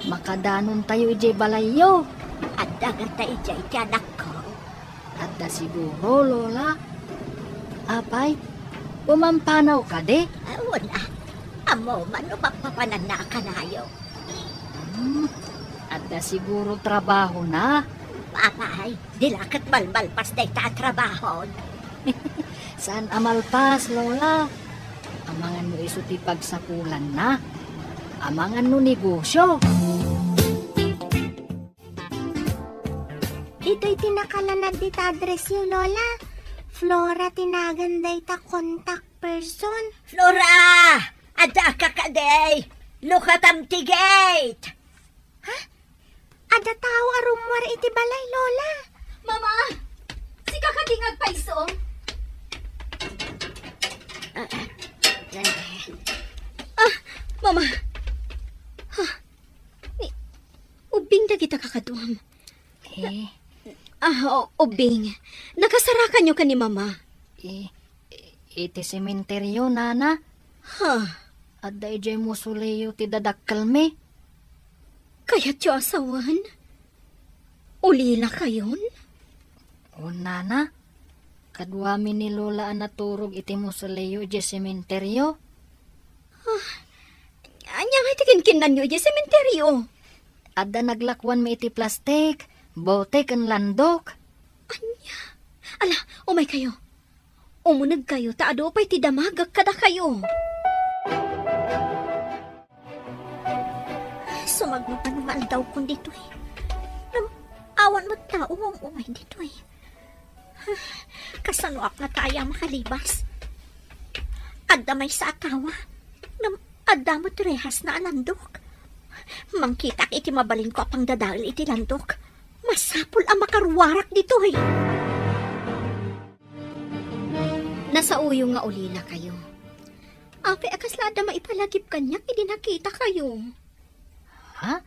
S2: Makadanon tayo ijay balayo.
S6: At dagat ta ijay ti anak ko.
S2: At da siguro, Lola. Apay, pumampanaw ka de.
S6: Wala. Amo man o mapapanan na kanayo.
S2: At da siguro trabaho na.
S6: Papay, dilakat balbalpas day ta trabaho.
S2: Saan amalpas, Lola? Amangan mo iso ti pagsapulan na. Amangan no negosyo.
S4: Ito'y tinakalanad di ta address yung Lola. Flora tinaganday ta contact person.
S6: Flora! Ada ka kaday! Lukatam ti gate!
S4: Ha? Ada tao arumwar iti balay, Lola.
S7: Mama! Si kakadingag pa iso. Mama. Ubing na kita kakaduam. Ubing. Nakasarakan nyo ka ni Mama.
S2: Iti sementeryo, nana. At da ijay musuleyo ti dadakkel me.
S7: Kaya't yung asawan? Ulila kayon?
S2: O, nana. Kadwami ni Lola ang naturog iti musuleyo ijay sementeryo.
S7: Anya nga iti kinkinan nyo ijay sementeryo.
S2: At da naglakwan me iti plastik, bote kan landok.
S7: Anya? Ala, umay kayo. Umunag kayo, taado pa'y ti damagag kada kayo.
S5: Sumagmapanumal daw kung dito eh. Awan mo tao mong umay dito eh. Kasanuak na tayo makalibas. Adda may sa atawa. Adda mo trehas na alandok. Mangkitak iti mabaling ko apang dadal iti landok. Masapul ang makarwarak dito eh.
S7: Nasa uyo nga ulila kayo. Ape akaslada maipalagip kanyak, hindi nakita kayo.
S2: Ha?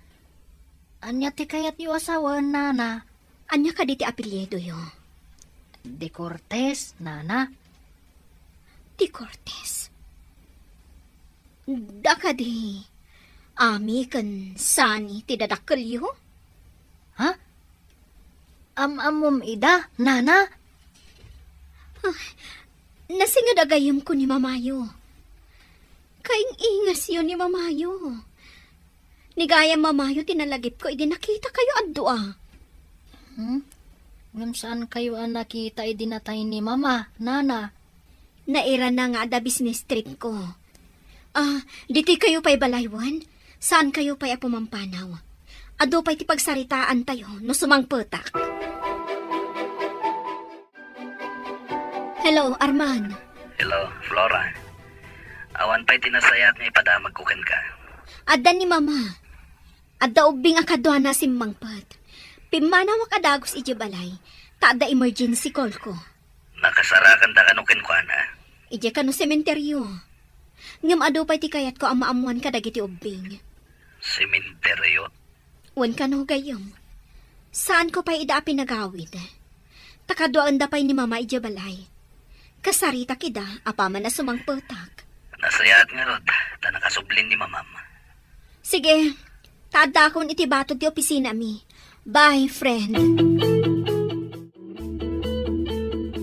S2: Anya ti kayat yu asawa, nana?
S7: Anya ka di ti apelyedo yo?
S2: De Cortez, nana.
S7: Di Cortez. Da ka di. Ami kan sani ti dadakkel yo?
S2: Ha? Amom ida, nana?
S7: Nasingad agayom ko ni Mamayo. Kaing ingas yun ni Mamayo. Nigaya Mamayo, tinalagip ko, idi nakita kayo addoa.
S2: Ngam saan kayo ang nakita, idi natay ni Mama, nana?
S7: Naira na nga da business trip ko. Diti kayo pa'y balaywan? Saan kayo pa'y apumampanaw? Ado pa'y ti pagsaritaan tayo, no sumangpetak. Hello, Arman.
S1: Hello, Flora. Awan pa'y tinasayat nga ipadamag kukin ka.
S7: Adda ni Mama. Adda ubing akadwa na simmangpat. Pimana makadagos iji balay. Taada emergency call ko.
S1: Nakasarakan da kanukin ko na.
S7: Iji kano sementeryo. Ngam ado pa'y ti kayat ko ang maamuan ka dagiti ubing.
S1: Sementeryo?
S7: Wan ka no gayom. Saan ko pa'y ida pinagawid? Takadwaan da pa'y ni Mama iji balay. Kasarita kida, apaman na sumangpetak.
S1: Nasayat nga rod, ta nakasublin ni Mamam.
S7: Sige, tada akong itibatod ti opisina mi. Bye, friend.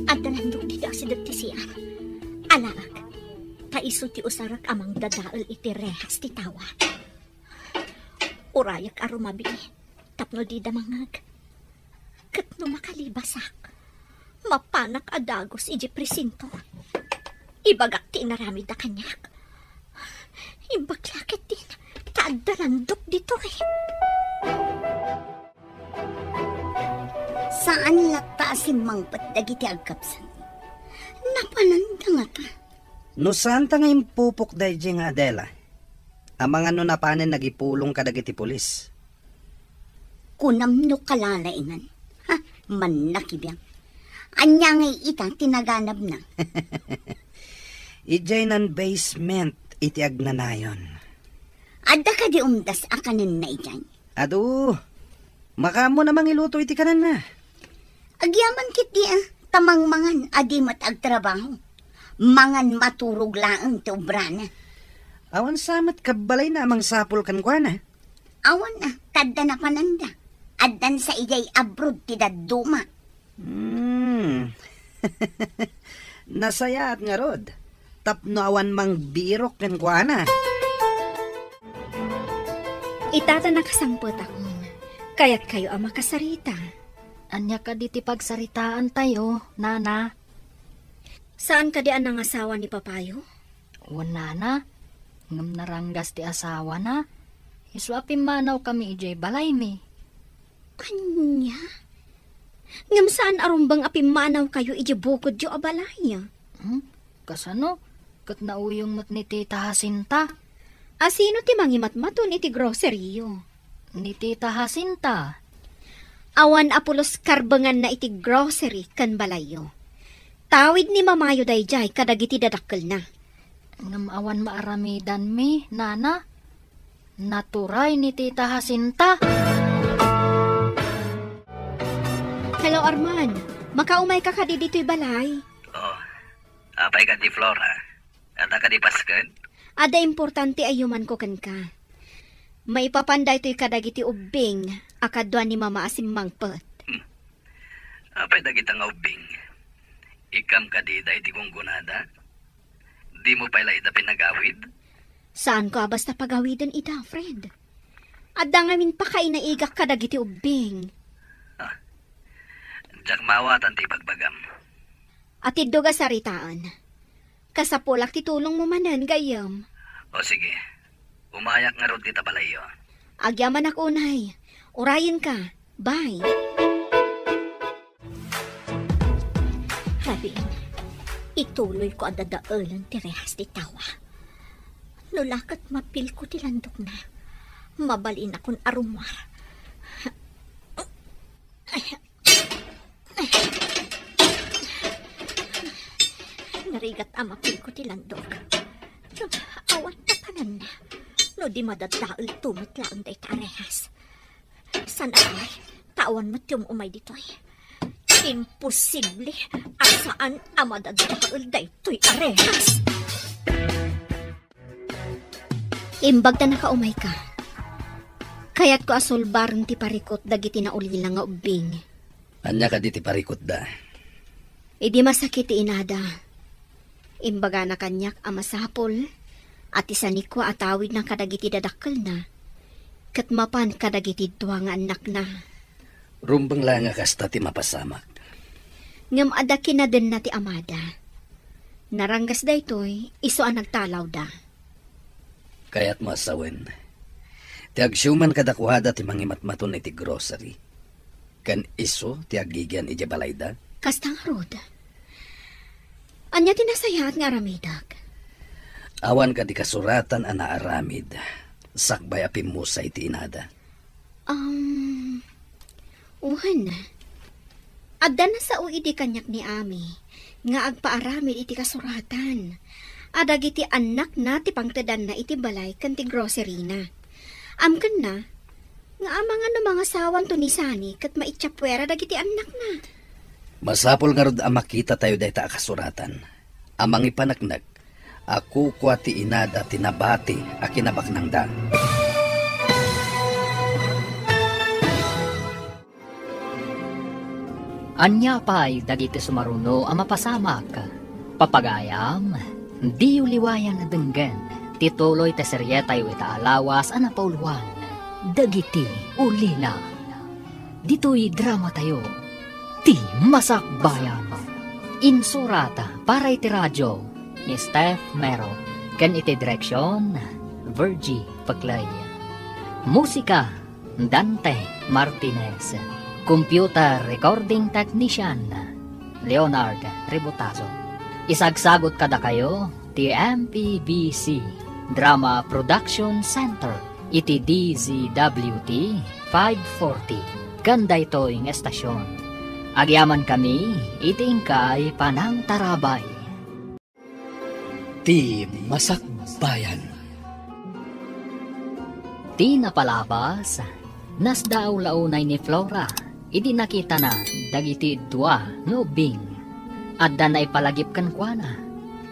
S5: At nalandok dito si Dr. Siya. Anak, kaiso ti usarak amang dadaal iti rehas ti tawa. Urayak arumabili, tapno di damangag. Katno makalibasak. Mapanak adagos iji presinto. Ibagak ti inaramid na kanyak. Imbaglakit din. Taadalandok dito eh.
S3: Saan lata si mangpat dagiti agkapsan? Napananda nga ta.
S1: No saan ta nga impupok dahi nga Adela? Amang ano na panen nagipulong kadagiti pulis.
S3: Kunam no kalalaingan. Ha, man nakibiyang. Anya ngay ita tinaganap na.
S1: Ijay nan basement iti agnanayon.
S3: Adda ka di umdas akanin na ijay.
S1: Adu, makamo namang iluto iti kanan na.
S3: Agyaman kiti tamang mangan adi matagtrabaho. Mangan maturog laang ti obrana.
S1: Awan samat kabalay na amang sapol kan kwa na.
S3: Awan kadda na pananda. Addan sa ijay abroad ti daduma.
S1: Nasayaat nga rod. Tapno awan mang birok kan kwa na.
S7: Itata nakasampot ako. Kaya't kayo ang makasarita.
S2: Anya ka di ti pagsaritaan tayo, nana.
S7: Saan ka di ang asawa ni Papayo?
S2: Wala na. Ngam naranggas ti asawa na. Iswapin manaw kami ijay balay mi.
S7: Anya? Ngam saan arumbang apimanaw kayo ijibukod yu abalaya?
S2: Kasano? Kat nauyong mat ni Tita Jacinta.
S7: Asino ti mangimatmaton iti groceryo?
S2: Ni Tita Jacinta.
S7: Awan apulos karbangan na iti grocery kan balayo. Tawid ni mamayo dayjay kadagiti dadakkel na.
S2: Ngam awan maaramidan mi, nana. Naturay ni Tita Jacinta.
S7: Hello, Arman. Makaumay ka kadi dito'y balay.
S11: Oh, apay ka di Flora. At ka di Paskan.
S7: Ada importante ayuman ko kan ka. Maipapanday to'y kadagiti ubing, akadwa ni mama asim mangpet.
S11: Apay dagita nga ubing. Ikam ka di day di kong gunada. Di mo pala ita pinagawid.
S7: Saan ko basta pagawidan ita, Fred? Adda ngamin pa kay naigak kadagiti ubing.
S11: Jak mawatan ti pagbagam.
S7: At iddo ga saritaan. Kasapulak ti tulong mo manan gayam.
S11: O sige, umayak nga rod kita balayo.
S7: Agyaman ako unay. Urayin ka. Bye.
S5: Rabin, ituloy ko adadaalan ti rehas ti tawa. Nulakat mapil ko ti landok na. Mabalin akong arumar. Narigat ang mapil ko ti landok. Awan na tanan na. No di madadaal tumatlaan day tarehas. San ay, tawan mo tiyong umay dito'y. Imposible. Asaan ang madadaal day to'y arehas.
S7: Imbag na nakaumay ka. Kaya't ko asulbarang ti parikot dagiti na ulila nga ubing.
S1: Anya ka di ti parikot da.
S7: Idi masakit ti inada. Imbaga na kanyak amasapol at isani ko atawid ng kadagiti dadakkel na. Katmapan kadagiti duwa nga anak na.
S1: Rumbang lang nga kasta ti mapasamak.
S7: Ngam adaki na din na ti amada. Naranggas da ito'y iso ang nagtalaw da.
S1: Kaya't masawen. Ti agsyuman kadakuhada ti mangimatmaton iti grocery. Kan iso ti agigyan iti balay da.
S7: Kastang rod. Anya tinasayat nga aramidag.
S1: Awan ka di kasuratan ana aramid. Sakbay apim mo sa iti inada.
S7: Uhan. Adda na sa uidi kanyak ni Ami. Nga agpaaramid iti kasuratan. Adag iti anak na ti pangtadan na iti balay kan ti grocery na. Amkan na. Nga amang ano mga sawan to ni Sani kat maitsapwera dag iti anak na.
S1: Masapol nga rod ang makita tayo dahita kasuratan. Amang ipanaknag, ako kwa ti inada tinabati a kinabaknang da.
S2: Anya pa'y dagiti sumaruno ang mapasamak. Papagayam, di uliwayan na denggan. Tituloy te seryetay ita alawas ang napauluan. Dagiti ulila. Dito'y drama tayo. Ti Masakbayan. Insurata para iti radyo ni Steph Mero. Ken iti direksyon Virgie Paclay. Musika Dante Martinez. Computer recording technician Leonard Ributazo. Isagsagot kada kayo ti MPBC Drama Production Center, iti DZWT 540. Ganda ito'y ng estasyon. Agyaman kami, iting kay Panang Tarabay.
S8: Ti Masakbayan.
S2: Ti napalabas, nasdaaw launay ni Flora, idi nakita na dagiti dua no ubing. Adda na ipalagip kan kuana.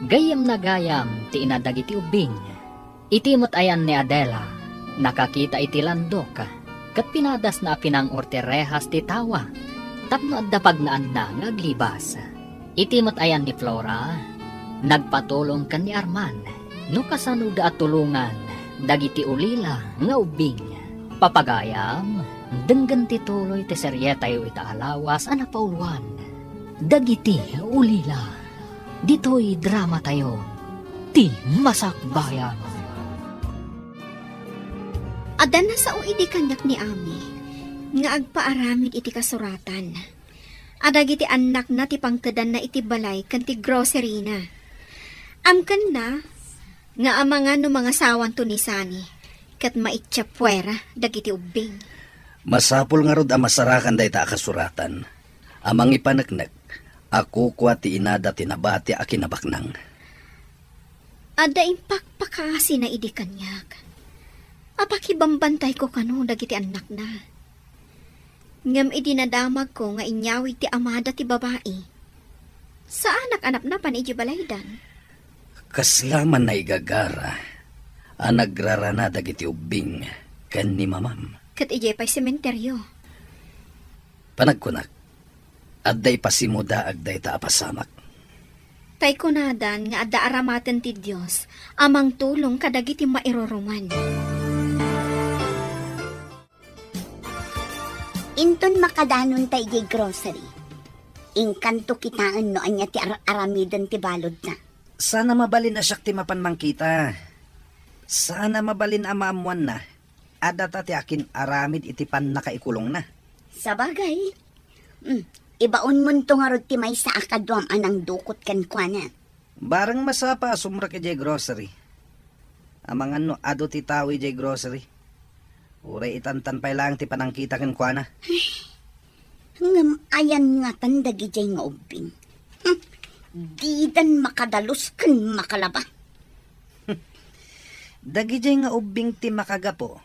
S2: Gayam na gayam ti inadagiti ubing. Itimot ayan ni Adela, nakakita iti landok, kat pinadas na pinang orterehas ti tawa. Tapno adda pagnaan na ngaglibas. Itimot ayan ni Flora, nagpatulong kan ni Arman, no kasanuda at tulungan, dagiti ulila nga ubing. Papagayam, denggan ti tuloy ti seryetayo itaalawas anapauluan. Dagiti ulila, dito'y drama tayo, ti Masakbayan.
S7: Adan na sa uidi kanyak ni Ami, nga agpaaramid iti kasuratan. Adag iti anak na ti pangtadan na iti balay kan ti grocery na. Amkan na, nga amangan no mga sawan to ni Sani, kat maitsyapwera dagiti ubing.
S11: Masapul nga rod ang masarakan day ta kasuratan. Amang ipanagnak, ako kwa ti inada tinabati a kinabaknang.
S7: Ada impakpakasi na idi kanyak. Apakibambantay ko kano dagiti anak na. Ngam idinadamag ko nga inyawi ti amada ti babae. Sa anak-anak na pan iji balaydan.
S11: Kaslaman na igagara, nagrarana dagiti ubing kan ni mamam.
S7: Kat iji pa'y sementeryo.
S11: Panagkunak, adday pasimuda agday ta apasamak.
S7: Tay kunadan nga adda aramaten ti Dios, amang tulong kadagiti mairoruman.
S3: Inton makadanon tayo di grocery. Inkanto kitaan no anya ti aramidan ti balod na.
S1: Sana mabalin asyak ti mapanmang kita. Sana mabalin amaamuan na. Adata ti akin aramid iti pan nakaikulong na.
S3: Sabagay. Ibaon mo nito nga rod ti may sa akadwam anang dukot kan kwa na.
S1: Barang masapa sumra ki jay grocery. Amang ano ado ti tawi jay grocery. Uray itantan pa lang ti panangkita kan kwa na.
S3: Ngam ayan nga tandagi jay nga ubing. Didan makadalos kan makalaba.
S1: Dagi jay nga ubing ti makagapo.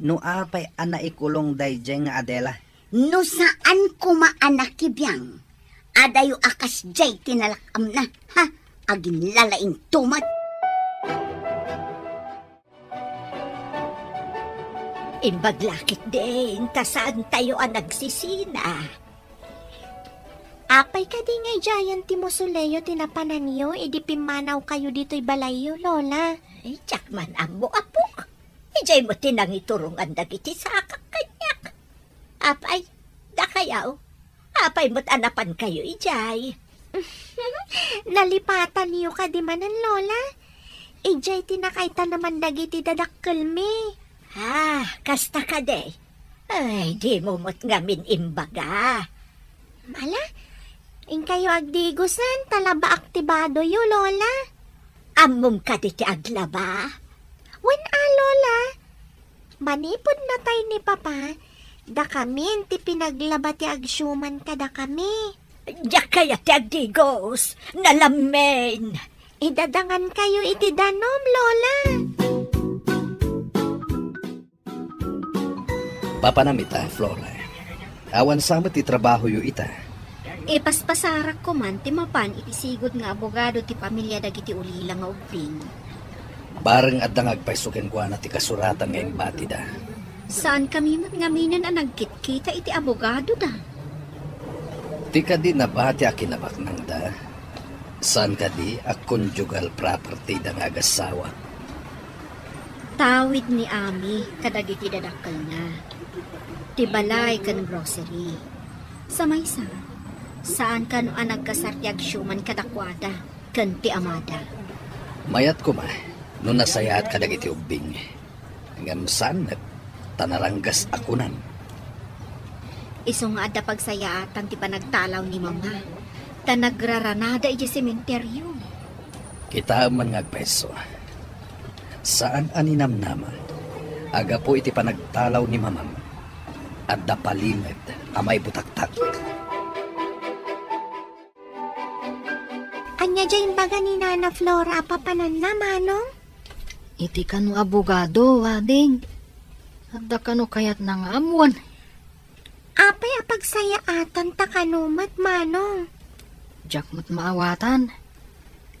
S1: No apay ana ikulong day jay nga Adela.
S3: No saan kumaanakibiyang. Adayo akas jay tinalakam na. Ha? Agin lalaing tumat.
S6: Imbaglakit din, tasaan tayo ang nagsisina.
S4: Apay ka di nga jayan ti Mosuleyo tinapanan niyo, idi pimanaw kayo dito'y balayo, Lola.
S6: Ay, tiyakman ang mo apok. Ijay mo tinang iturungan dagiti sa kanyak. Apay, da kayaw. Apay mo't anapan kayo, ijay.
S4: Nalipatan niyo ka di manan, Lola. Ijay tinakaita naman dagiti dadakkel mi.
S6: Kasta ka de. Ay, di mo mo't ngamin imbaga.
S4: Mala, in kayo agdigusan, talaba aktibado yu, Lola.
S6: Amom ka di ti aglaba.
S4: Wen Lola. Manipod na tayo ni Papa, da kami ti pinaglaba ti agsyuman ka da kami.
S6: Diyak kaya ti agdigos, nalamen.
S4: Idadangan kayo iti danom, Lola.
S11: Papanamita, Flora. Awan sama ti trabaho yu ita.
S7: Ipaspasarak ko man ti mapan itisigod nga abogado ti pamilya dagiti ulila nga ubing.
S11: Bareng at nangagpaisukin ko na ti kasuratan ngayong bati da.
S7: Saan kami matngaminan ang nagkit-kita iti abogado da?
S11: Ti ka di na bati akinabaknang da. Saan ka di a conjugal property da nga agasawa.
S7: Tawid ni Ami kadagiti dadakkel na. Ti balay kan grocery. Sa maysa, saan kan ang nagkasartiag syuman kadakwada kan ti amada.
S11: Mayat ko ma, no nasayaat kadagiti ubing. Ngam saan tanaranggas akunan.
S7: Iso nga adda pagsayaatan ti panagtalaw ni mama. Tanagraranada iti sementeryo.
S11: Kita man nga peso.
S1: Saan aninamnama, aga po iti panagtalaw ni mamam, at dapalimad amay butaktak.
S4: Anya dyan baga ni Nana Flora papanan na, Manong?
S2: Iti kanu abogado, wading. At da kanu kayat nang amuan.
S4: Apay apagsaya atan ta kanumat, Manong.
S2: Jak mo't maawatan.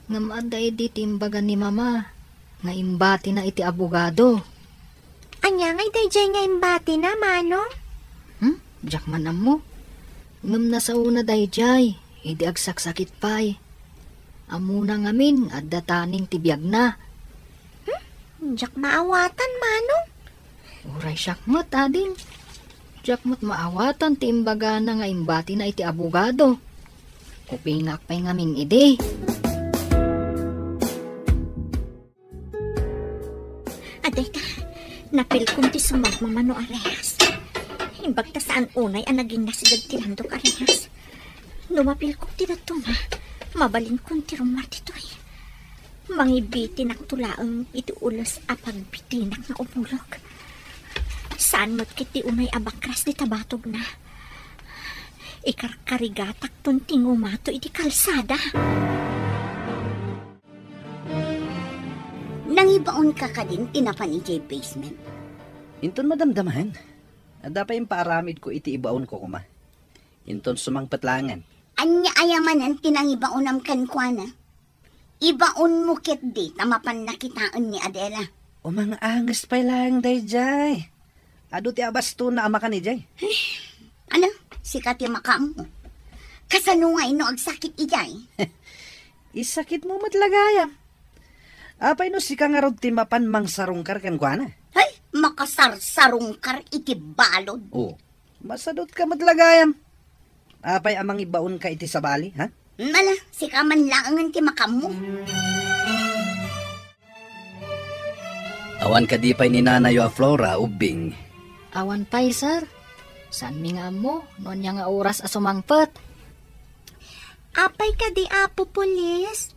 S2: Ngam aday di timbagan ni mama. Nga imbati na iti abogado.
S4: Anya ngay dayjay nga imbati na, Manong?
S2: Jak manam mo. Ngam nasa una dayjay. Idi agsaksakit pa'y. Amuna ngamin at dataning tibiyag na.
S4: Jak maawatan, Manong?
S2: Uray syakmot, ading. Jakmot maawatan ti imbaga na nga imbati na iti abogado. Kupingak pa'y ngamin ide.
S5: Aday ka, napilkom ti sumagmamano arehas. Imbag ta saan unay ang naging nasidad ti landok arehas. Numapilkom ti datuma, mabalin kong ti rumar titoy. Mangibiti naktulaang iti ulos apagbitinak na umulog. Saan mo't kiti umay abakras di tabatog na. Ikarkarigatak tunting umato iti kalsada.
S3: Nangibaon ka din tinapan iti basement.
S1: Inton madamdamahan. Ada pa yung paaramid ko iti ibaon ko kuma. Inton sumangpatlangan.
S3: Anya ayamanan tinangibaonam kankwana. Ibaon mo ket di tamapan nakitaan ni Adela.
S1: O mga angas pa lang dayjay. Ado ti abasto na ama ka ni Jay.
S3: Ano? Sikat yung makam mo. Kasano nga ino agsakit ijay?
S1: Isakit mo matlagaya. Apay no si kang arod ti mapan mang sarungkar kan kuana.
S3: Ay, makasarsarungkar iti balod.
S1: Oh, masadot ka matlagayam. Apay amang ibaon ka iti sabali, ha?
S3: Mala, si kaman laangan ti makam mo.
S1: Awan ka di pa'y ni Nanayo a Flora, ubing.
S2: Awan pa'y, sir. Saan mi nga mo? Noon niya nga oras asumangpet.
S4: Apay ka di apo pulis.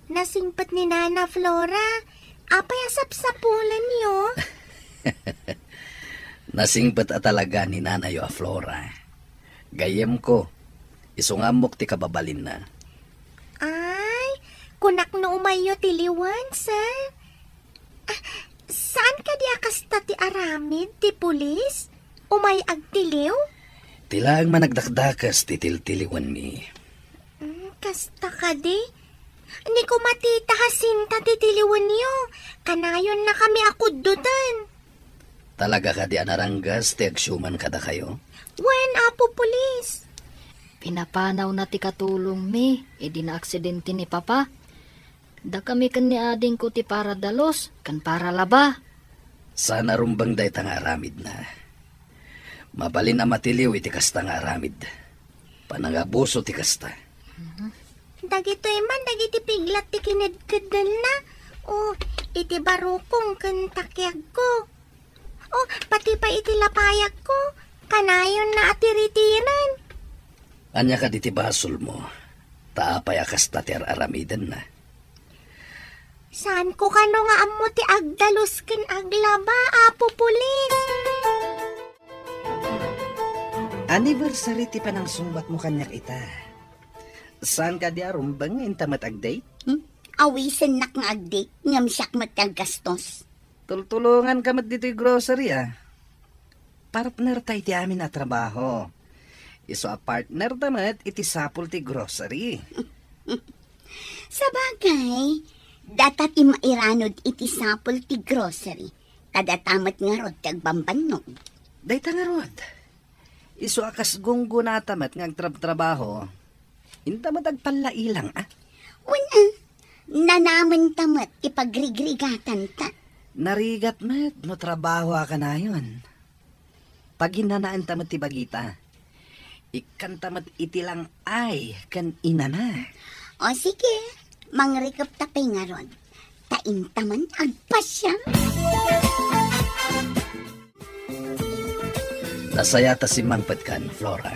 S4: Nasingpat ni Nana Flora. Apay asapsapulan niyo.
S1: Nasingpat a talaga ni Nanayo a Flora. Gayem ko. Isungamok ti kababalin na.
S4: Ay, kunak no umayo tiliwan, sir. Saan ka di akasta ti aramid, ti pulis? Umay agtiliw?
S1: Tilang managdakdakas ti tiltiliwan mi.
S4: Kasta ka di? Ni ko matita hasinta ti tiliwan niyo. Kanayon na kami akuddutan.
S1: Talaga ka di anaranggas ti agsyuman kada kayo?
S4: Wen, apo pulis?
S2: Pinapanaw na ti katulong mi, di na aksidente ni Papa. Da kami kan ni ading ko ti para dalos, kan para laba.
S1: Sana rumbang day tang aramid na. Mabalin na matiliw iti kasta nga aramid. Panangabuso ti kasta.
S4: Dagito man, dagiti piglat ti kinedkedal na. O, iti barukong kan takyag ko. O, pati pa iti lapayag ko. Kanayon na atiritiran.
S1: Anya ka diti basol mo, taapay akas tatir aramidan na.
S4: Saan ko kano nga amo ti agdalos ken aglaba, apo pulis?
S1: Anniversary ti panang sumbat mo kanyak ita. Saan ka di arumbang intamat agday?
S3: Awisen nak nga agday, ngam siyak mataggastos.
S1: Tultulungan ka mat dito yung grocery Partner tayo ti amin na trabaho. Iso a partner damat iti sapul ti grocery.
S3: Sa bagay, datat ti mairanod iti sapul ti grocery. Kada tamat nga rod tagbambanog.
S1: Dayta nga rod. Iso akas gunggo na tamat nga agtrabaho. Intamat agpalailang
S3: Wala, nanaman tamat ipagrigrigatan ta.
S1: Narigat mat, no trabaho ka na yun. Pag hinanaan tamat ti bagita, ikan tamat iti lang ay kan inana.
S3: O sige, mangrikap tapay nga ron. Tain taman agpasya.
S1: Nasaya ta si Mangpet kan, Flora.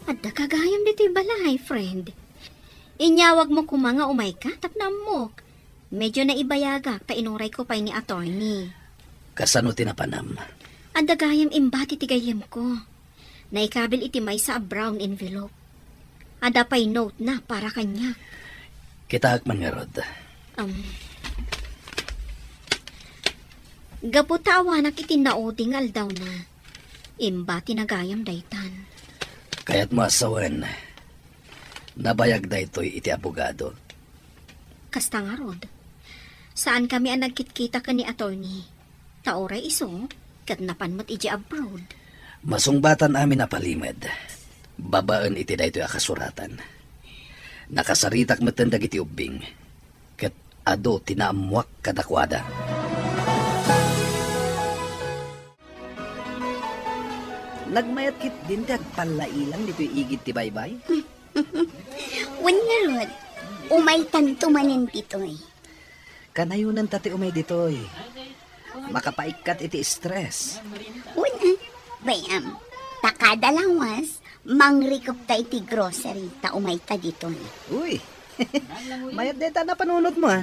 S7: At kagayam dito balay, friend. Inyawag mo kumanga umay ka, tapnam mo. Medyo naibayagak ta inuray ko pa'y ni attorney.
S1: Kasano tinapanam?
S7: Adagayam imbati tigayam ko. Naikabil iti may sa brown envelope. Ada pa'y note na para kanya.
S1: Kita man nga rod.
S7: Gaputa awanak iti nauding aldaw na. Imbati nagayam daytan.
S1: Kaya't mo asawan, nabayag da ito'y iti abogado.
S7: Kasta nga rod. Saan kami ang nagkitkita ka ni attorney? Taoray iso, katnapan mo't iji abroad.
S1: Masungbatan amin na palimed. Babaan iti da ito'y akasuratan. Nakasaritak matandag iti ubing. Kat ado tinaamuak kadakwada. Nagmayat kit din ti agpalailang dito'y igit ti baybay?
S3: Wanya rod, umay tanto manin dito'y.
S1: Kanayunan tati umay dito'y. Makapaikat iti stress.
S3: Wanya, bayam, takadalawas, mangrikop ta iti grocery ta umay ta dito'y.
S1: Uy, mayat deta na panunod mo ha.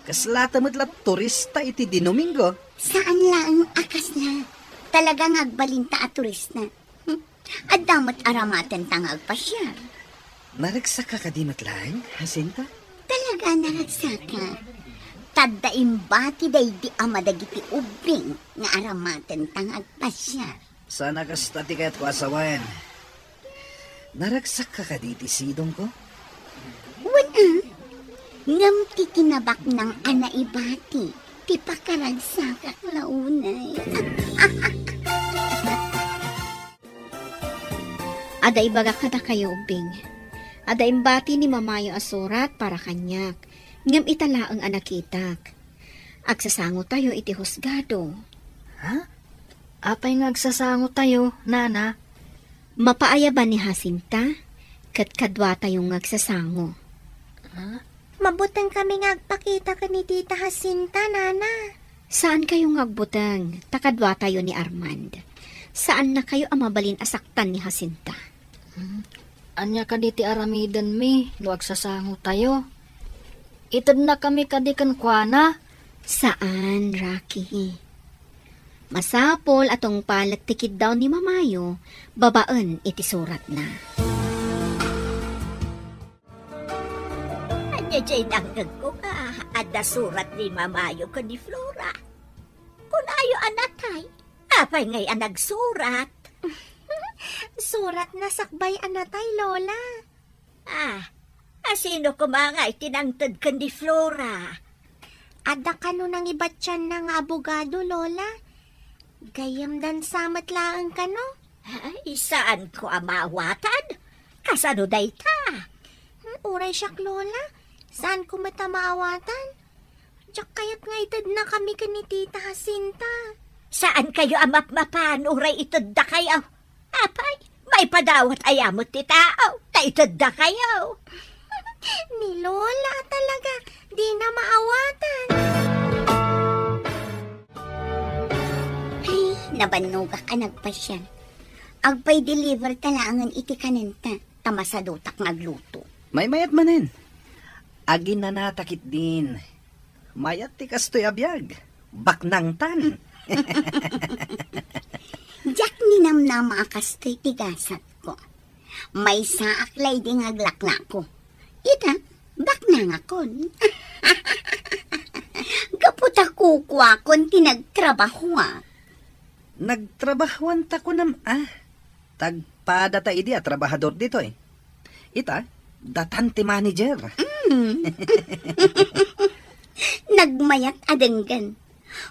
S1: Kaslata mo't la turista iti di Domingo.
S3: Saan lang akas na? Talagang agbalinta at turist na. At damot aramatan tang agpasyal.
S1: Naragsak ka dimat lang, Jacinta?
S3: Talaga naragsak ka. Tadda imbati day di amadagiti ubing nga aramatan tang agpasyal.
S1: Sana kastati kaya't ko asawan. Naragsak ka diti sidong ko?
S3: Wala. Ngam ti kinabak ng anaibati. Ti pakaragsak at launay.
S7: Ada ibaga kada kayo ubing. Ada imbati ni mamayo asurat para kanyak. Ngam italaang anakitak. Agsasango tayo iti husgado.
S2: Ha? Apay nga agsasango tayo, nana?
S7: Mapaaya ba ni Jacinta? Kat kadwa tayong agsasango.
S2: Ha?
S4: Mabutang kami nga agpakita ka ni Tita Jacinta, nana.
S7: Saan kayong agbutang? Takadwa tayo ni Armand. Saan na kayo amabalin asaktan ni Jacinta?
S2: Anya ka diti aramidan mi, no agsasango tayo. Itad na kami kadikan kwa na.
S7: Saan, Rocky? Masapol atong palagtikid daw ni Mamayo, babaan iti surat na.
S6: Anya jay nanggag ko ka, ada surat ni Mamayo ka ni Flora. Kung ayo anatay, apay ngay anag surat.
S4: Surat na sakbay anatay, Lola.
S6: Sino kumangay tinangtad ka ni Flora?
S4: Ada ka nun ang ibatyan ng abogado, Lola. Gayam dan samat laang ka, no?
S6: Ay, saan ko amawatan? Kasano day ta?
S4: Uray siyak, Lola. Saan ko matamawatan? Diyak kaya't nga itad na kami ka ni Tita Jacinta.
S6: Saan kayo amap-mapan? Uray itad da kayo. Apay, may padawat ayamot ti tao. Ta itad da kayo.
S4: Ni Lola talaga, di na maawatan.
S3: Ay, nabanuga ka nagpasyan. Agpay deliver talangan iti kanenta, tamasadutak nagluto.
S1: May mayat manin. Agin na natakit din. Mayat ti kastoy abiyag. Baknang tan.
S3: Diyak ninamnama akastoy tigasat ko. May saaklay di ngaglakla ko. Ita, baknang akon. Kaputa kukwa kon tinagtrabaho.
S1: Nagtrabahuan ta ko Tagpada ta idi trabahador dito eh. Ita, datanti manager.
S3: Nagmayat adenggan.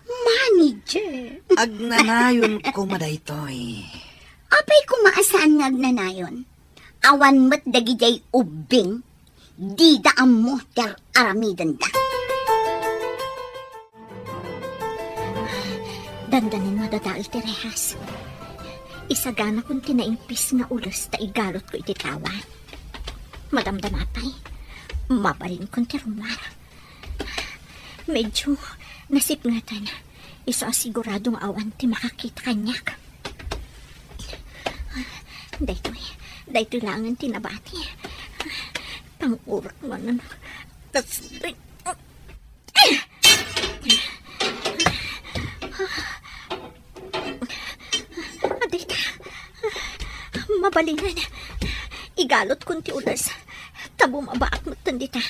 S3: Manager.
S1: Agnanayon ko madaytoy.
S3: Apay kumaasaan nga agnanayon? Awan mat dagijay ubing. Di daam mo ter aramidan da.
S5: Dandanin mo dadaal ti rehas. Isagana kong tinaimpis nga ulos ta igalot ko iti tawa. Madamdamatay, mabalin kong ti rumar. Medyo nasipngatan, isa asiguradong awan ti makakita kanyak. Daytoy langan tinabati. Pangurak mo na. mabalinan. Igalot kun ti ulas. Tabo mabaak mo tandita.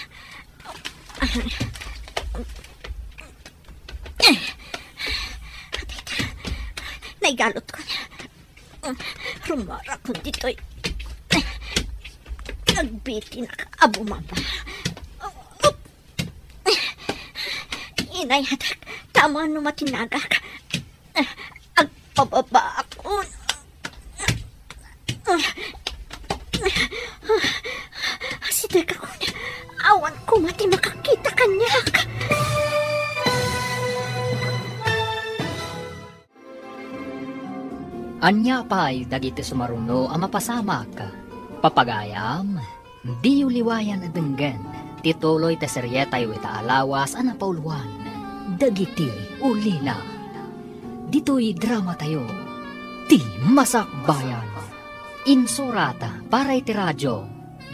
S5: Naigalot ko na. Rumara ko dito'y. Nagbiti na ka, abumaba. Inay, hatak, tama no matinagak. Agpababa ako. Sidag ako na. Awan ko mati makakita kanyak.
S2: Anya pa'y dagiti sumaruno ang mapasamak. Papagayam, di uliwayan na denggan. Tituloy ta seryetay wita alawas ang napauluan. Dagiti ulila. Dito'y drama tayo. Ti Masakbayan. Insurata para iti radyo.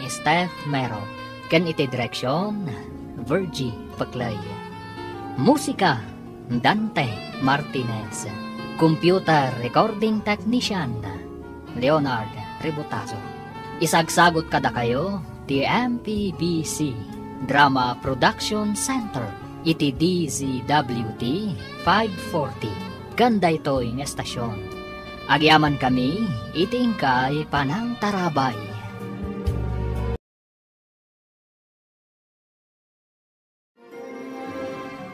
S2: Steph Mero. Ken iti direksyon, Virgie Paclay. Musika, Dante Martinez. Computer Recording Technician, Leonard Ributazo. Isagsagot kada kayo, ti MPBC Drama Production Center, iti DZWT 540. Ganda ito yung estasyon. Agyaman kami, iti ingkay Panang Tarabay.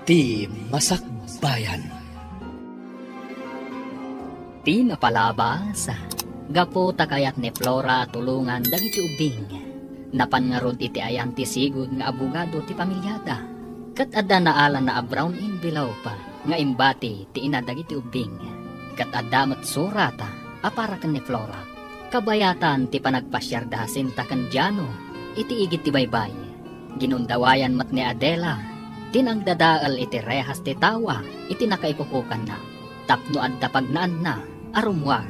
S8: Ti Masakbayan.
S2: Ti napalabas, gapo takayat ni Flora tulungan dagiti ubing. Napan nga rod iti ayan ti sigud nga abogado ti pamilyada. Kat adda naalan na a brown envelope nga imbati ti ina dagiti ubing. Kat adda met surata apara ken ni Flora. Kabayatan ti panagpasyarda sinta ken Jano iti igit ti baybay. Ginundawayan met ni Adela tinangdadaal iti rehas ti tawa iti nakaikukukan na. Tapno adda pagnaan na arumwar.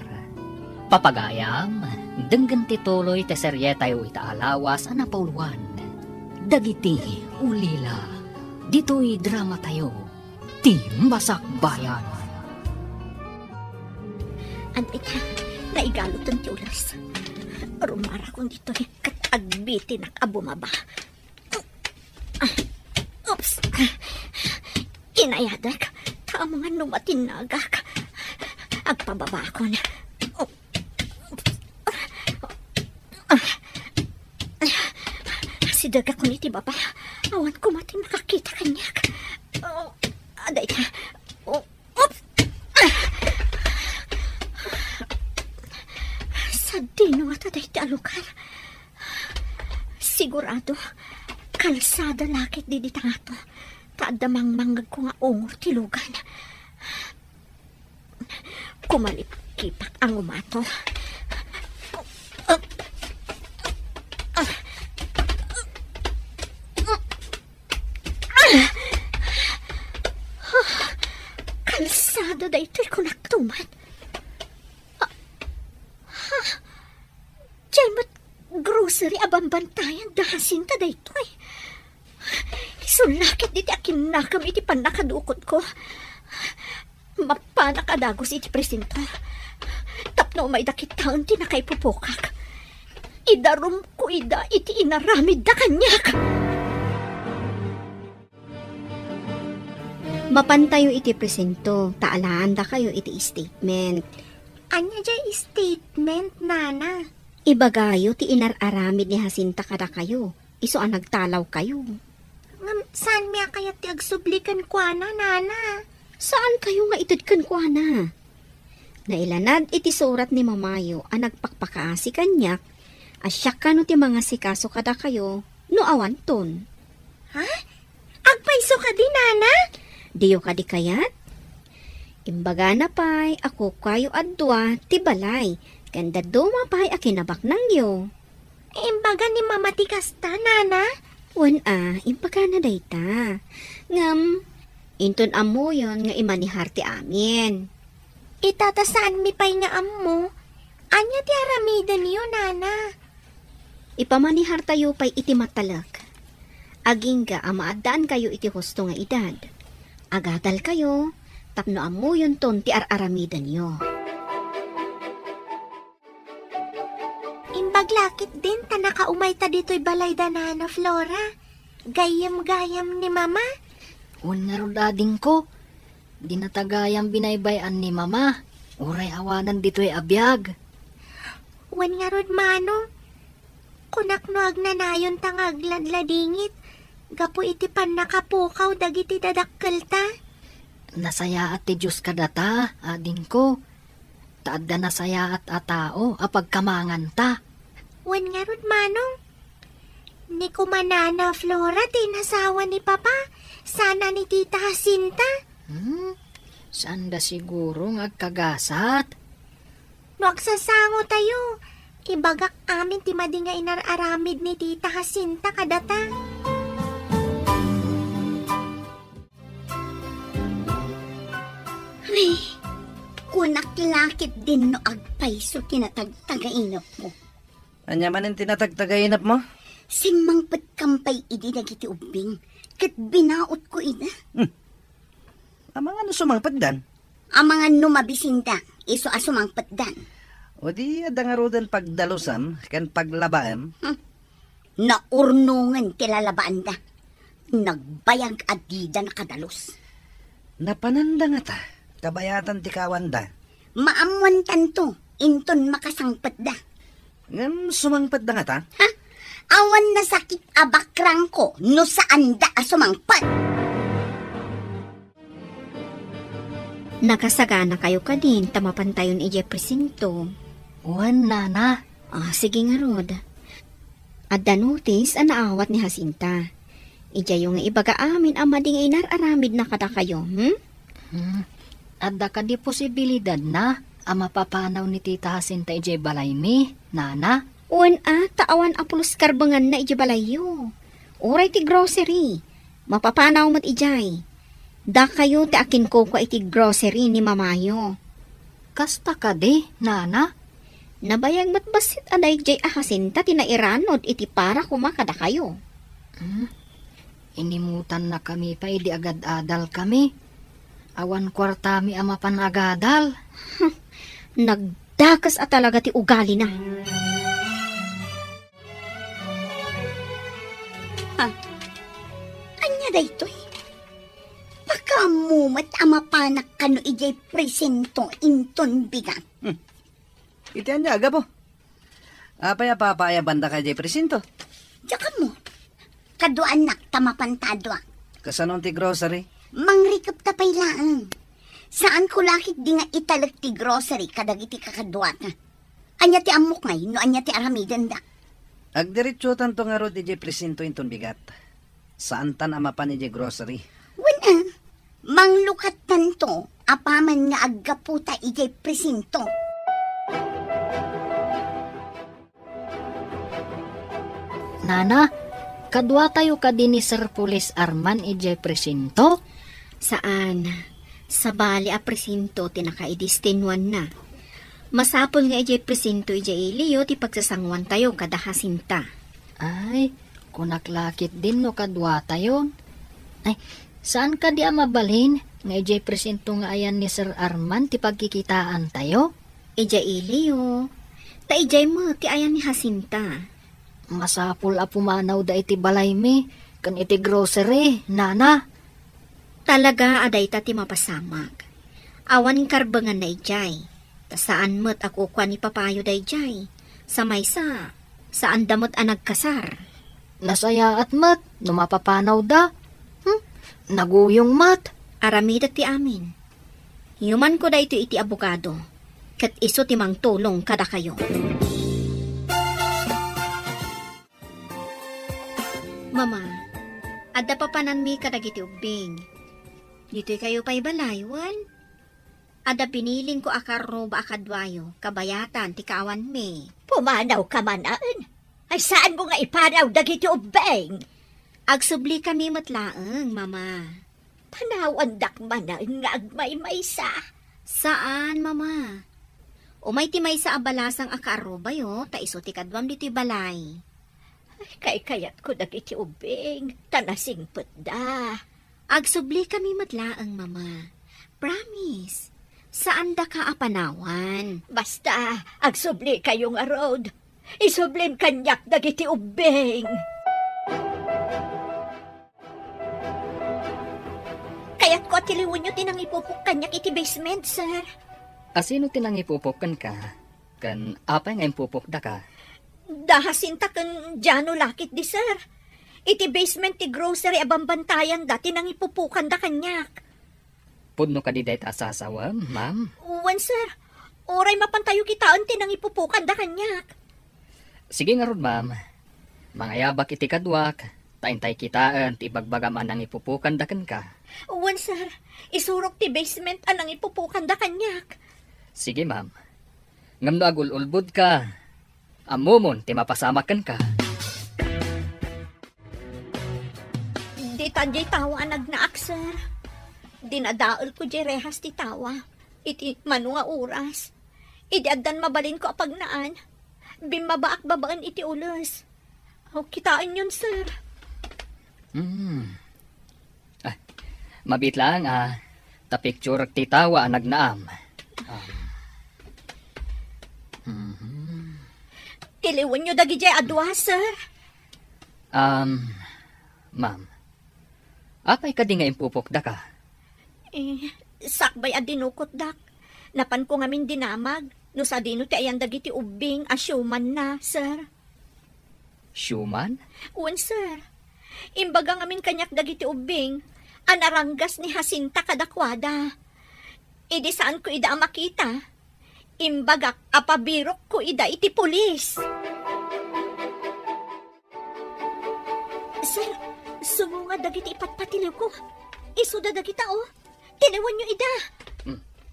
S2: Papagayam, denggan tituloy te seryetay ita alawas ang napauluan. Dagiti ulila. Dito'y drama tayo. Ti Masakbayan.
S5: Antika, naigalot ang ti ulas. Rumara kong dito'y katagbiti na abumaba. Oops! Inayadak, tamo nga numatinagak. Agpababa ko na. Sidag ako niti baba. Awan ko mati makakita kanyak. Aday ka. Sa dino at aday ti alukar. Sigurado, kalsada lakit di ditangato. Taadamang manggag ko nga ungor ti lugan. Kumalip-kipak ang umato. Kalsada da ito'y kunaktuman. Diyan ba't grocery abambantayan dahasin ta da ito'y. Isulakit diti akin nakam iti panakadukot ko. Mapanakadagos iti presinto. Tapno may dakit taon ti nakaipupukak. Idarum ko ida iti inaramid da kanyak.
S7: Mapantayo iti presinto. Taalaan da kayo iti statement.
S4: Anya jay statement, nana?
S7: Ibagayo ti inararamid ni Jacinta kada kayo. Iso ang nagtalaw kayo.
S4: Saan miya kaya ti agsublikan ko na, nana?
S7: Saan kayo nga itudkan ko na? Nailanad iti surat ni Mamayo ang nagpakpakaasi kanyak, asyak ka no ti mga sikaso kada kayo, no awanton.
S4: Ha? Agpaiso ka di, nana?
S7: Diyo ka di kayat? Imbaga na pa'y ako kayo adwa ti balay, kanda duma pa'y akinabak nang yo.
S4: Imbaga ni mama ti kasta, nana?
S7: Wan imbaga na dayta. Ngam, inton amo yon nga imanihar ti amin.
S4: Itatasaan mi pa'y nga amo. Anya ti aramidan niyo, nana?
S7: Ipamanihar tayo pa'y iti matalag. Aging ga amaadaan kayo iti husto nga edad. Agadal kayo, tapno amo yon ton ti aramidan niyo.
S4: lakit din ta nakaumay ta dito'y balay danana, Flora. Gayam-gayam ni Mama.
S2: Unaro dading ko. Di natagayang binaybayan ni Mama. Uray awanan dito'y abiyag.
S4: Wan nga rod, Manong. Kunak no agnanayon tangagladladingit. Gapo iti pan nakapukaw dagiti dadakkel ta.
S2: Nasaya at ti Diyos kadata, ading ko. Taadda nasaya at atao apagkamangan ta.
S4: Wan nga rod, Manong. Ni kumanana, Flora, tinasawa ni Papa. Sana ni Tita Jacinta.
S2: Saan da siguro ngagkagasat?
S4: No agsasango tayo. Ibagak amin ti madi nga inararamid ni Tita Jacinta kadata.
S3: Ay, kunak lakit din no agpayso tinatagtagainap mo.
S1: Anya man ang tinatagtagainap mo?
S3: Simangpet kampay idi dagiti ubing. Kat binaot ko ina.
S1: Amang ano sumangpagdan?
S3: Amangan numabisinda, iso asumangpetdan.
S1: O di adangarudan pagdalusan, kan paglabaan.
S3: Naurnungan tilalabaan da. Nagbayag adida na kadalos.
S1: Napananda nga ta, kabayatan ti kawanda.
S3: Maamuan tanto, inton makasangpet da.
S1: Ngam sumangpad da nga ta?
S3: Ha? Awan na sakit abakrang ko, no saan da asumangpet.
S7: Nakasagana kayo ka din, tamapantayon ije presinto.
S2: Wan, nana.
S7: Sige nga rod. Adda notice ang naawat ni Jacinta. Ija yung ibaga amin ang mading inararamid na kada kayo,
S2: Adda ka di posibilidad na ang mapapanaw ni Tita Jacinta ije balay mi, nana.
S7: Uwan taawan apulos karbangan na ije balayo. Uray ti grocery. Mapapanaw mo't ijay. Da kayo ti akin ko kwa iti grocery ni mamayo.
S2: Kasta ka di, nana.
S7: Nabayag matbasit aday jay Jacinta tinairanod iti para kumakada kayo.
S2: Inimutan na kami pa idi agad-adal kami. Awan kwartami ama panagadal.
S7: Nagdakas at talaga ti ugali na.
S3: Anya da ito'y? Pakamumat amapanak kano ijay presento inton bigat.
S1: Iti anya aga po. Apay apapaya banda ka jay presinto.
S3: Tsaka mo, kaduan nak tamapantadwa.
S1: Kasanon ti grocery?
S3: Mangrikap tapay laang. Saan ko lakit di nga italag ti grocery kadagiti kakadwa na. Anya ti amok ngay, no anya ti aramidan da.
S1: Agdiritsutan to nga ro di jay presinto inton bigat. Saan tan amapan ni jay grocery?
S3: Wala, manglukat tanto, apaman nga aggaputa ijay presinto.
S2: Nana, kadwa tayo ka din ni Sir Police Arman ije presinto?
S7: Saan? Sa bali a presinto tinakaidistinwan na. Masapol nga ije presinto ije iliyo ti pagsasangwan tayo kada Jacinta.
S2: Ay, kunaklakit din no kadwa tayo. Ay, saan ka di mabalhin? Nga ije presinto nga ayan ni Sir Arman ti pagkikitaan tayo?
S7: Ije iliyo. Ta ije mo ti ayan ni Jacinta.
S2: Masapul a pumanaw da iti balay mi, kan iti grocery, nana.
S7: Talaga aday ta ti mapasamag. Awan karbangan na ijay. Ta saan mo't ako kwa ni papayo da ijay. Sa maysa, saan damot ang nagkasar.
S2: Nasaya at mat, numapapanaw da. Naguyong mat.
S7: Aramida ti amin. Yuman ko da iti abogado. Kat iso ti mang tulong kada kayo. Mama, adda pa pananmi kadagiti ubing. Dito'y kayo pa'y balaywan. Adda piniling ko akarro ba akadwayo, kabayatan, ti kaawan mi.
S5: Pumanaw ka manaan. Ay saan mo nga ipanaw dagiti ubeng?
S7: Agsubli kami matlaeng, Mama.
S5: Panawan dak manaan nga agmay-maysa.
S7: Saan, Mama? Umay ti may sa abalasang akarro bayo, ta iso ti kadwam dito'y balay.
S5: Kay kayat ko dagiti ubing, tanasing da.
S7: Agsubli kami matlaang, Mama. Promise. Saan da ka apanawan?
S5: Basta, agsubli kayong arod. Isublim kanyak dagiti ubing. Kaya't ko atiliwan nyo tinang ipupok kanyak iti basement, sir.
S2: Asino tinang ipupokan ka? Kan apay nga impupok da ka?
S5: Dahasinta kan Jano lakit di, sir. Iti basement ti grocery abambantayan da tinang ipupukan da kanyak.
S2: Pudno ka di dahit asasawa, ma'am?
S5: Uwan, sir. Oray mapantayo kitaan tinang ipupukan da kanyak.
S2: Sige nga ron, ma'am. Mga yabak iti kadwak, taintay kitaan, ti bagbagaman ang ipupukan da kan ka.
S5: Uwan, sir. Isurok ti basement anang ipupukan da kanyak.
S2: Sige, ma'am. Ngam no agul-ulbud ka. Amumon, ti mapasamakan ka.
S5: Di tanjay tawa nagnaak, sir. Dinadaol ko di rehas ti tawa. Iti mano nga oras. Idi addan mabalin ko apag naan. Bimabaak babaan iti ulos. O, kitaan yun, sir.
S2: Mabit lang, ta picture ti tawa nagnaam.
S5: Tiliwan nyo dagi jay adwa, sir.
S2: Ma'am. Apay ka di nga impupok da ka?
S5: Sakbay a dinukot dak. Napan ko ngamin dinamag. No sa dino ti ayan dagiti ubing asyuman na, sir.
S2: Syuman?
S5: Uwan, sir. Imbaga ngamin kanyak dagiti ubing. Anaranggas ni Jacinta kadakwada. Idi saan ko ida makita? Imbagak apabirok ko ida iti pulis. Sir, sumunga dagiti ipatpatiliw ko. Isuda dagita o. Tiliwan nyo ida.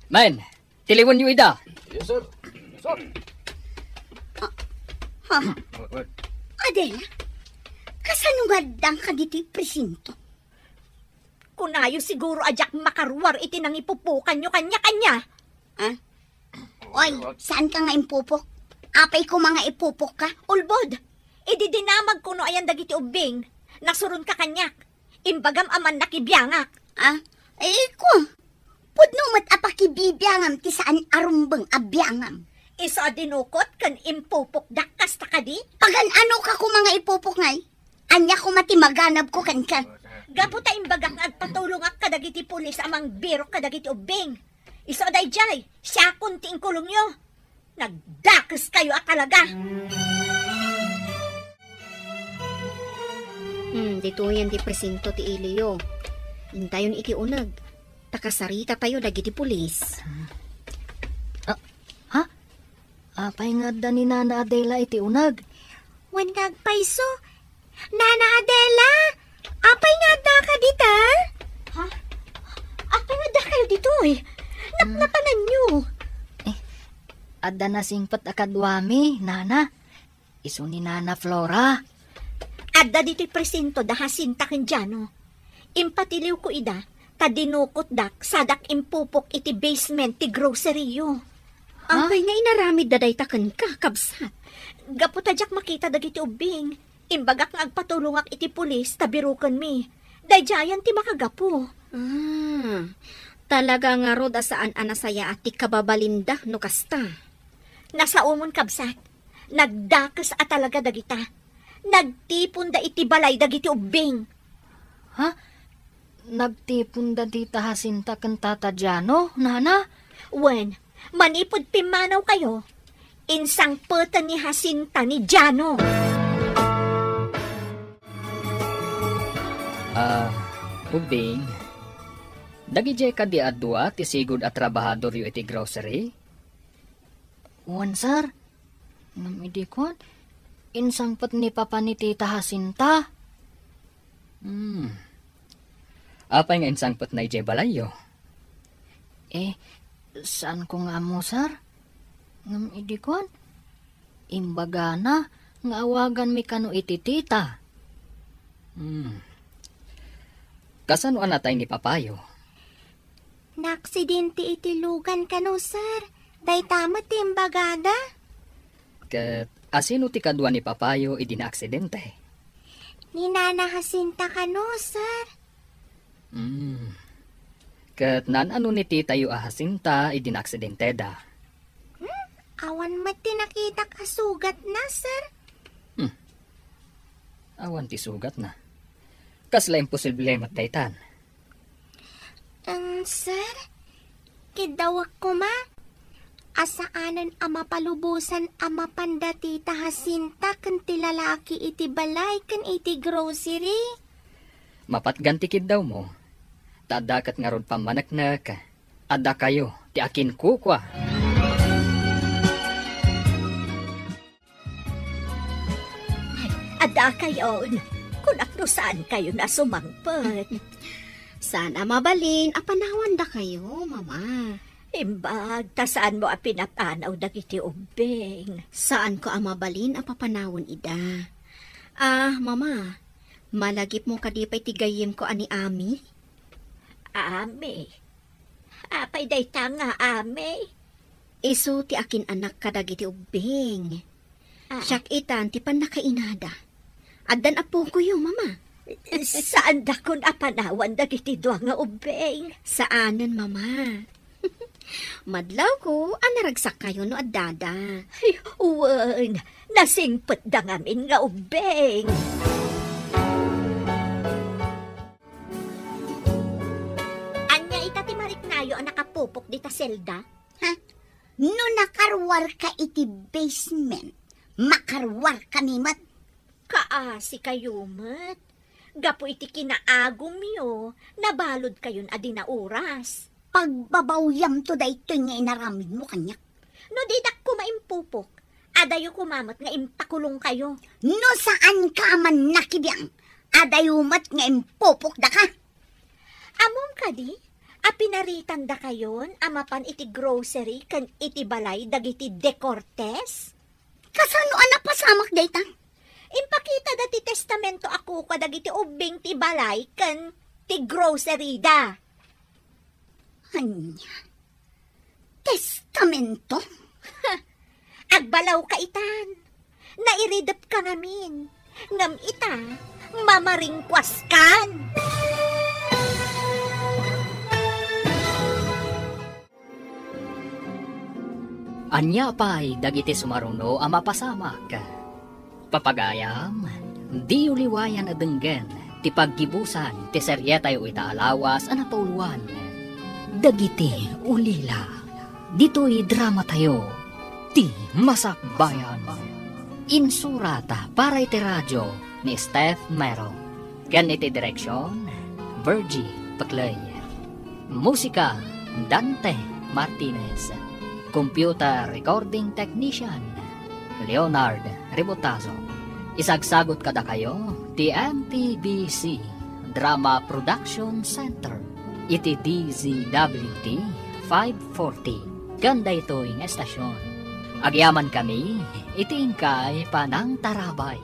S2: Man, tiliwan nyo ida.
S8: Yes, sir. Yes, sir.
S3: Adela, kasanugadang ka dito'y presinto?
S5: Kunayo siguro ajak makarwar iti nang ipupukan nyo kanya-kanya.
S3: Oy, saan ka nga impupok? Apay ko mga ipupok ka?
S5: Ulbod, ididinamag ko no ayan dagiti ubing. Nasurun ka kanyak. Imbagam aman nakibiyangak.
S3: Ko. Pudno mat apakibibiyangam ti saan arumbeng abiyangam.
S5: Isa dinukot kan impupok dakkas ta kadi?
S3: Pagan ano ka ko mga ipupok ngay? Anya ko mati maganab ko kan ka.
S5: Gaputa imbagak at patulungak kadagiti pulis amang birok kadagiti ubing. Isa day jay, siya kunting kulong nyo. Nagdakas kayo at talaga.
S7: Dito yan di presinto ti Ilio. Intayon iti unag. Takasarita tayo dagiti pulis.
S2: Apay nga da ni Nana Adela iti unag.
S4: Wan nagpaiso. Nana Adela, apay nga da ka dita?
S5: Apay nga da kayo dito eh. Napanan nyo.
S2: Adda na singpat akadwami, Nana. Iso ni Nana Flora.
S5: Adda dito'y presinto da Jacinta ken Jano. Impatiliw ko ida, tadinukot dak, sadak impupok iti basement ti grocery yo.
S7: Apay nga inaramid daday taken ka, kabsat.
S5: Gaputadyak makita dagiti ubing. Imbagak nga agpatulungak iti pulis, tabirukan mi. Dayjayan ti makagapo.
S7: Talaga nga rod asaan anasaya at ti kababalinda no kasta.
S5: Nasa umon kabsat. Nagdakas at talaga dagita. Nagtipon da iti balay dagiti ubing.
S2: Nagtipon da dita Jacinta ken Tata Jano, Nana?
S5: Wen, manipod pimanaw kayo. Insang peta ni Jacinta ni Jano.
S2: Ubing. Dagijay ka di adwa ti sigud at trabahador yu iti grocery? Wan, sir. Namidikon. Insangpot ni Papa ni Tita Jacinta. Apay nga insangpot na ijay balayo? Saan ko nga mo, sir? Namidikon. Imbaga na, nga awagan mi kano iti tita. Kasano anatay ni Papayo?
S4: Naaksidente iti lugan ka no, sir. Day tamat ti imbagada.
S2: Kat asino ti kadwa ni Papayo idi na aksidente?
S4: Ni Nana Jacinta ka no, sir.
S2: Kat nan ano ni tita yu Jacinta idi na aksidente da?
S4: Awan mati nakita ka sugat na, sir.
S10: Awan ti sugat na. Kasla imposible mataytan.
S4: Sir, kidawak ko ma. Asaanan ama palubusan ama pandati tahasinta kan ti lalaki iti balay kan iti grocery.
S10: Mapatganti kid daw mo. Tadakat nga ron pamanaknak. Adda kayo, ti akin kukwa.
S5: Adda kayo, kung akno saan kayo na sumangpet.
S7: Saan mabalin, apanawan da kayo, mama.
S5: Imbag, tasaan mo pinapanaw dagiti ubing.
S7: Saan ko mabalin apapanawon ida? Mama, malagip mo kadipay tigayim ko ani Ami?
S5: Ami? Apay day nga, Ami?
S7: Isu ti akin anak kadagiti ubing. Siyak itan ti panakainada. Addan apo ko yung mama.
S5: Saan da kun apanawan dagiti dua nga ubing?
S7: Saanan, mama? Madlaw ko, anaragsak kayo no addada.
S5: Ay, uwan, nasingpet da ngamin nga ubing. Anya ita ti mariknayo ang nakapupok di ta selda?
S3: Ha? No nakarwar ka iti basement, makarwar kami mat.
S5: Kaasi kayo mat. Gapo iti kinaagom yo, nabalod kayon adi na oras.
S3: Pagbabawyam to da ito nga inaramid mo kanyak.
S5: No didak ko maimpupok, adayo kumamat nga impakulong kayo.
S3: No saan ka man nakibiyang, adayumat nga impupok da ka.
S5: Among kadi, apinaritan da kayon, amapan iti grocery kan iti balay dagiti dekortes?
S3: Kasano anak pasamak dayta?
S5: Impakita dati testamento ako kadagiti ubing ti balay kan ti grocery da.
S3: Anya? Testamento?
S5: Agbalaw ka itan. Nairidap ka ngamin. Ngam ita, mamaringkwas kan.
S2: Anya pa'y dagiti sumaruno ang mapasamak. Papagayam, di uliwayan na denggen, ti paggibusan, ti seryetay o itaalawas, anapauluan. Dagiti ulila, dito'y drama tayo, ti Masakbayan. Insurata para iti radyo ni Steph Mero. Ken iti direksyon, Virgie Paclay. Musika, Dante Martinez. Computer recording technician, Leonard Ribotazo. Isagsagot kada kayo, ti MTBC Drama Production Center. Iti DZWT 540. Ganda ito yung estasyon. Agyaman kami, iti ingkay panang tarabay.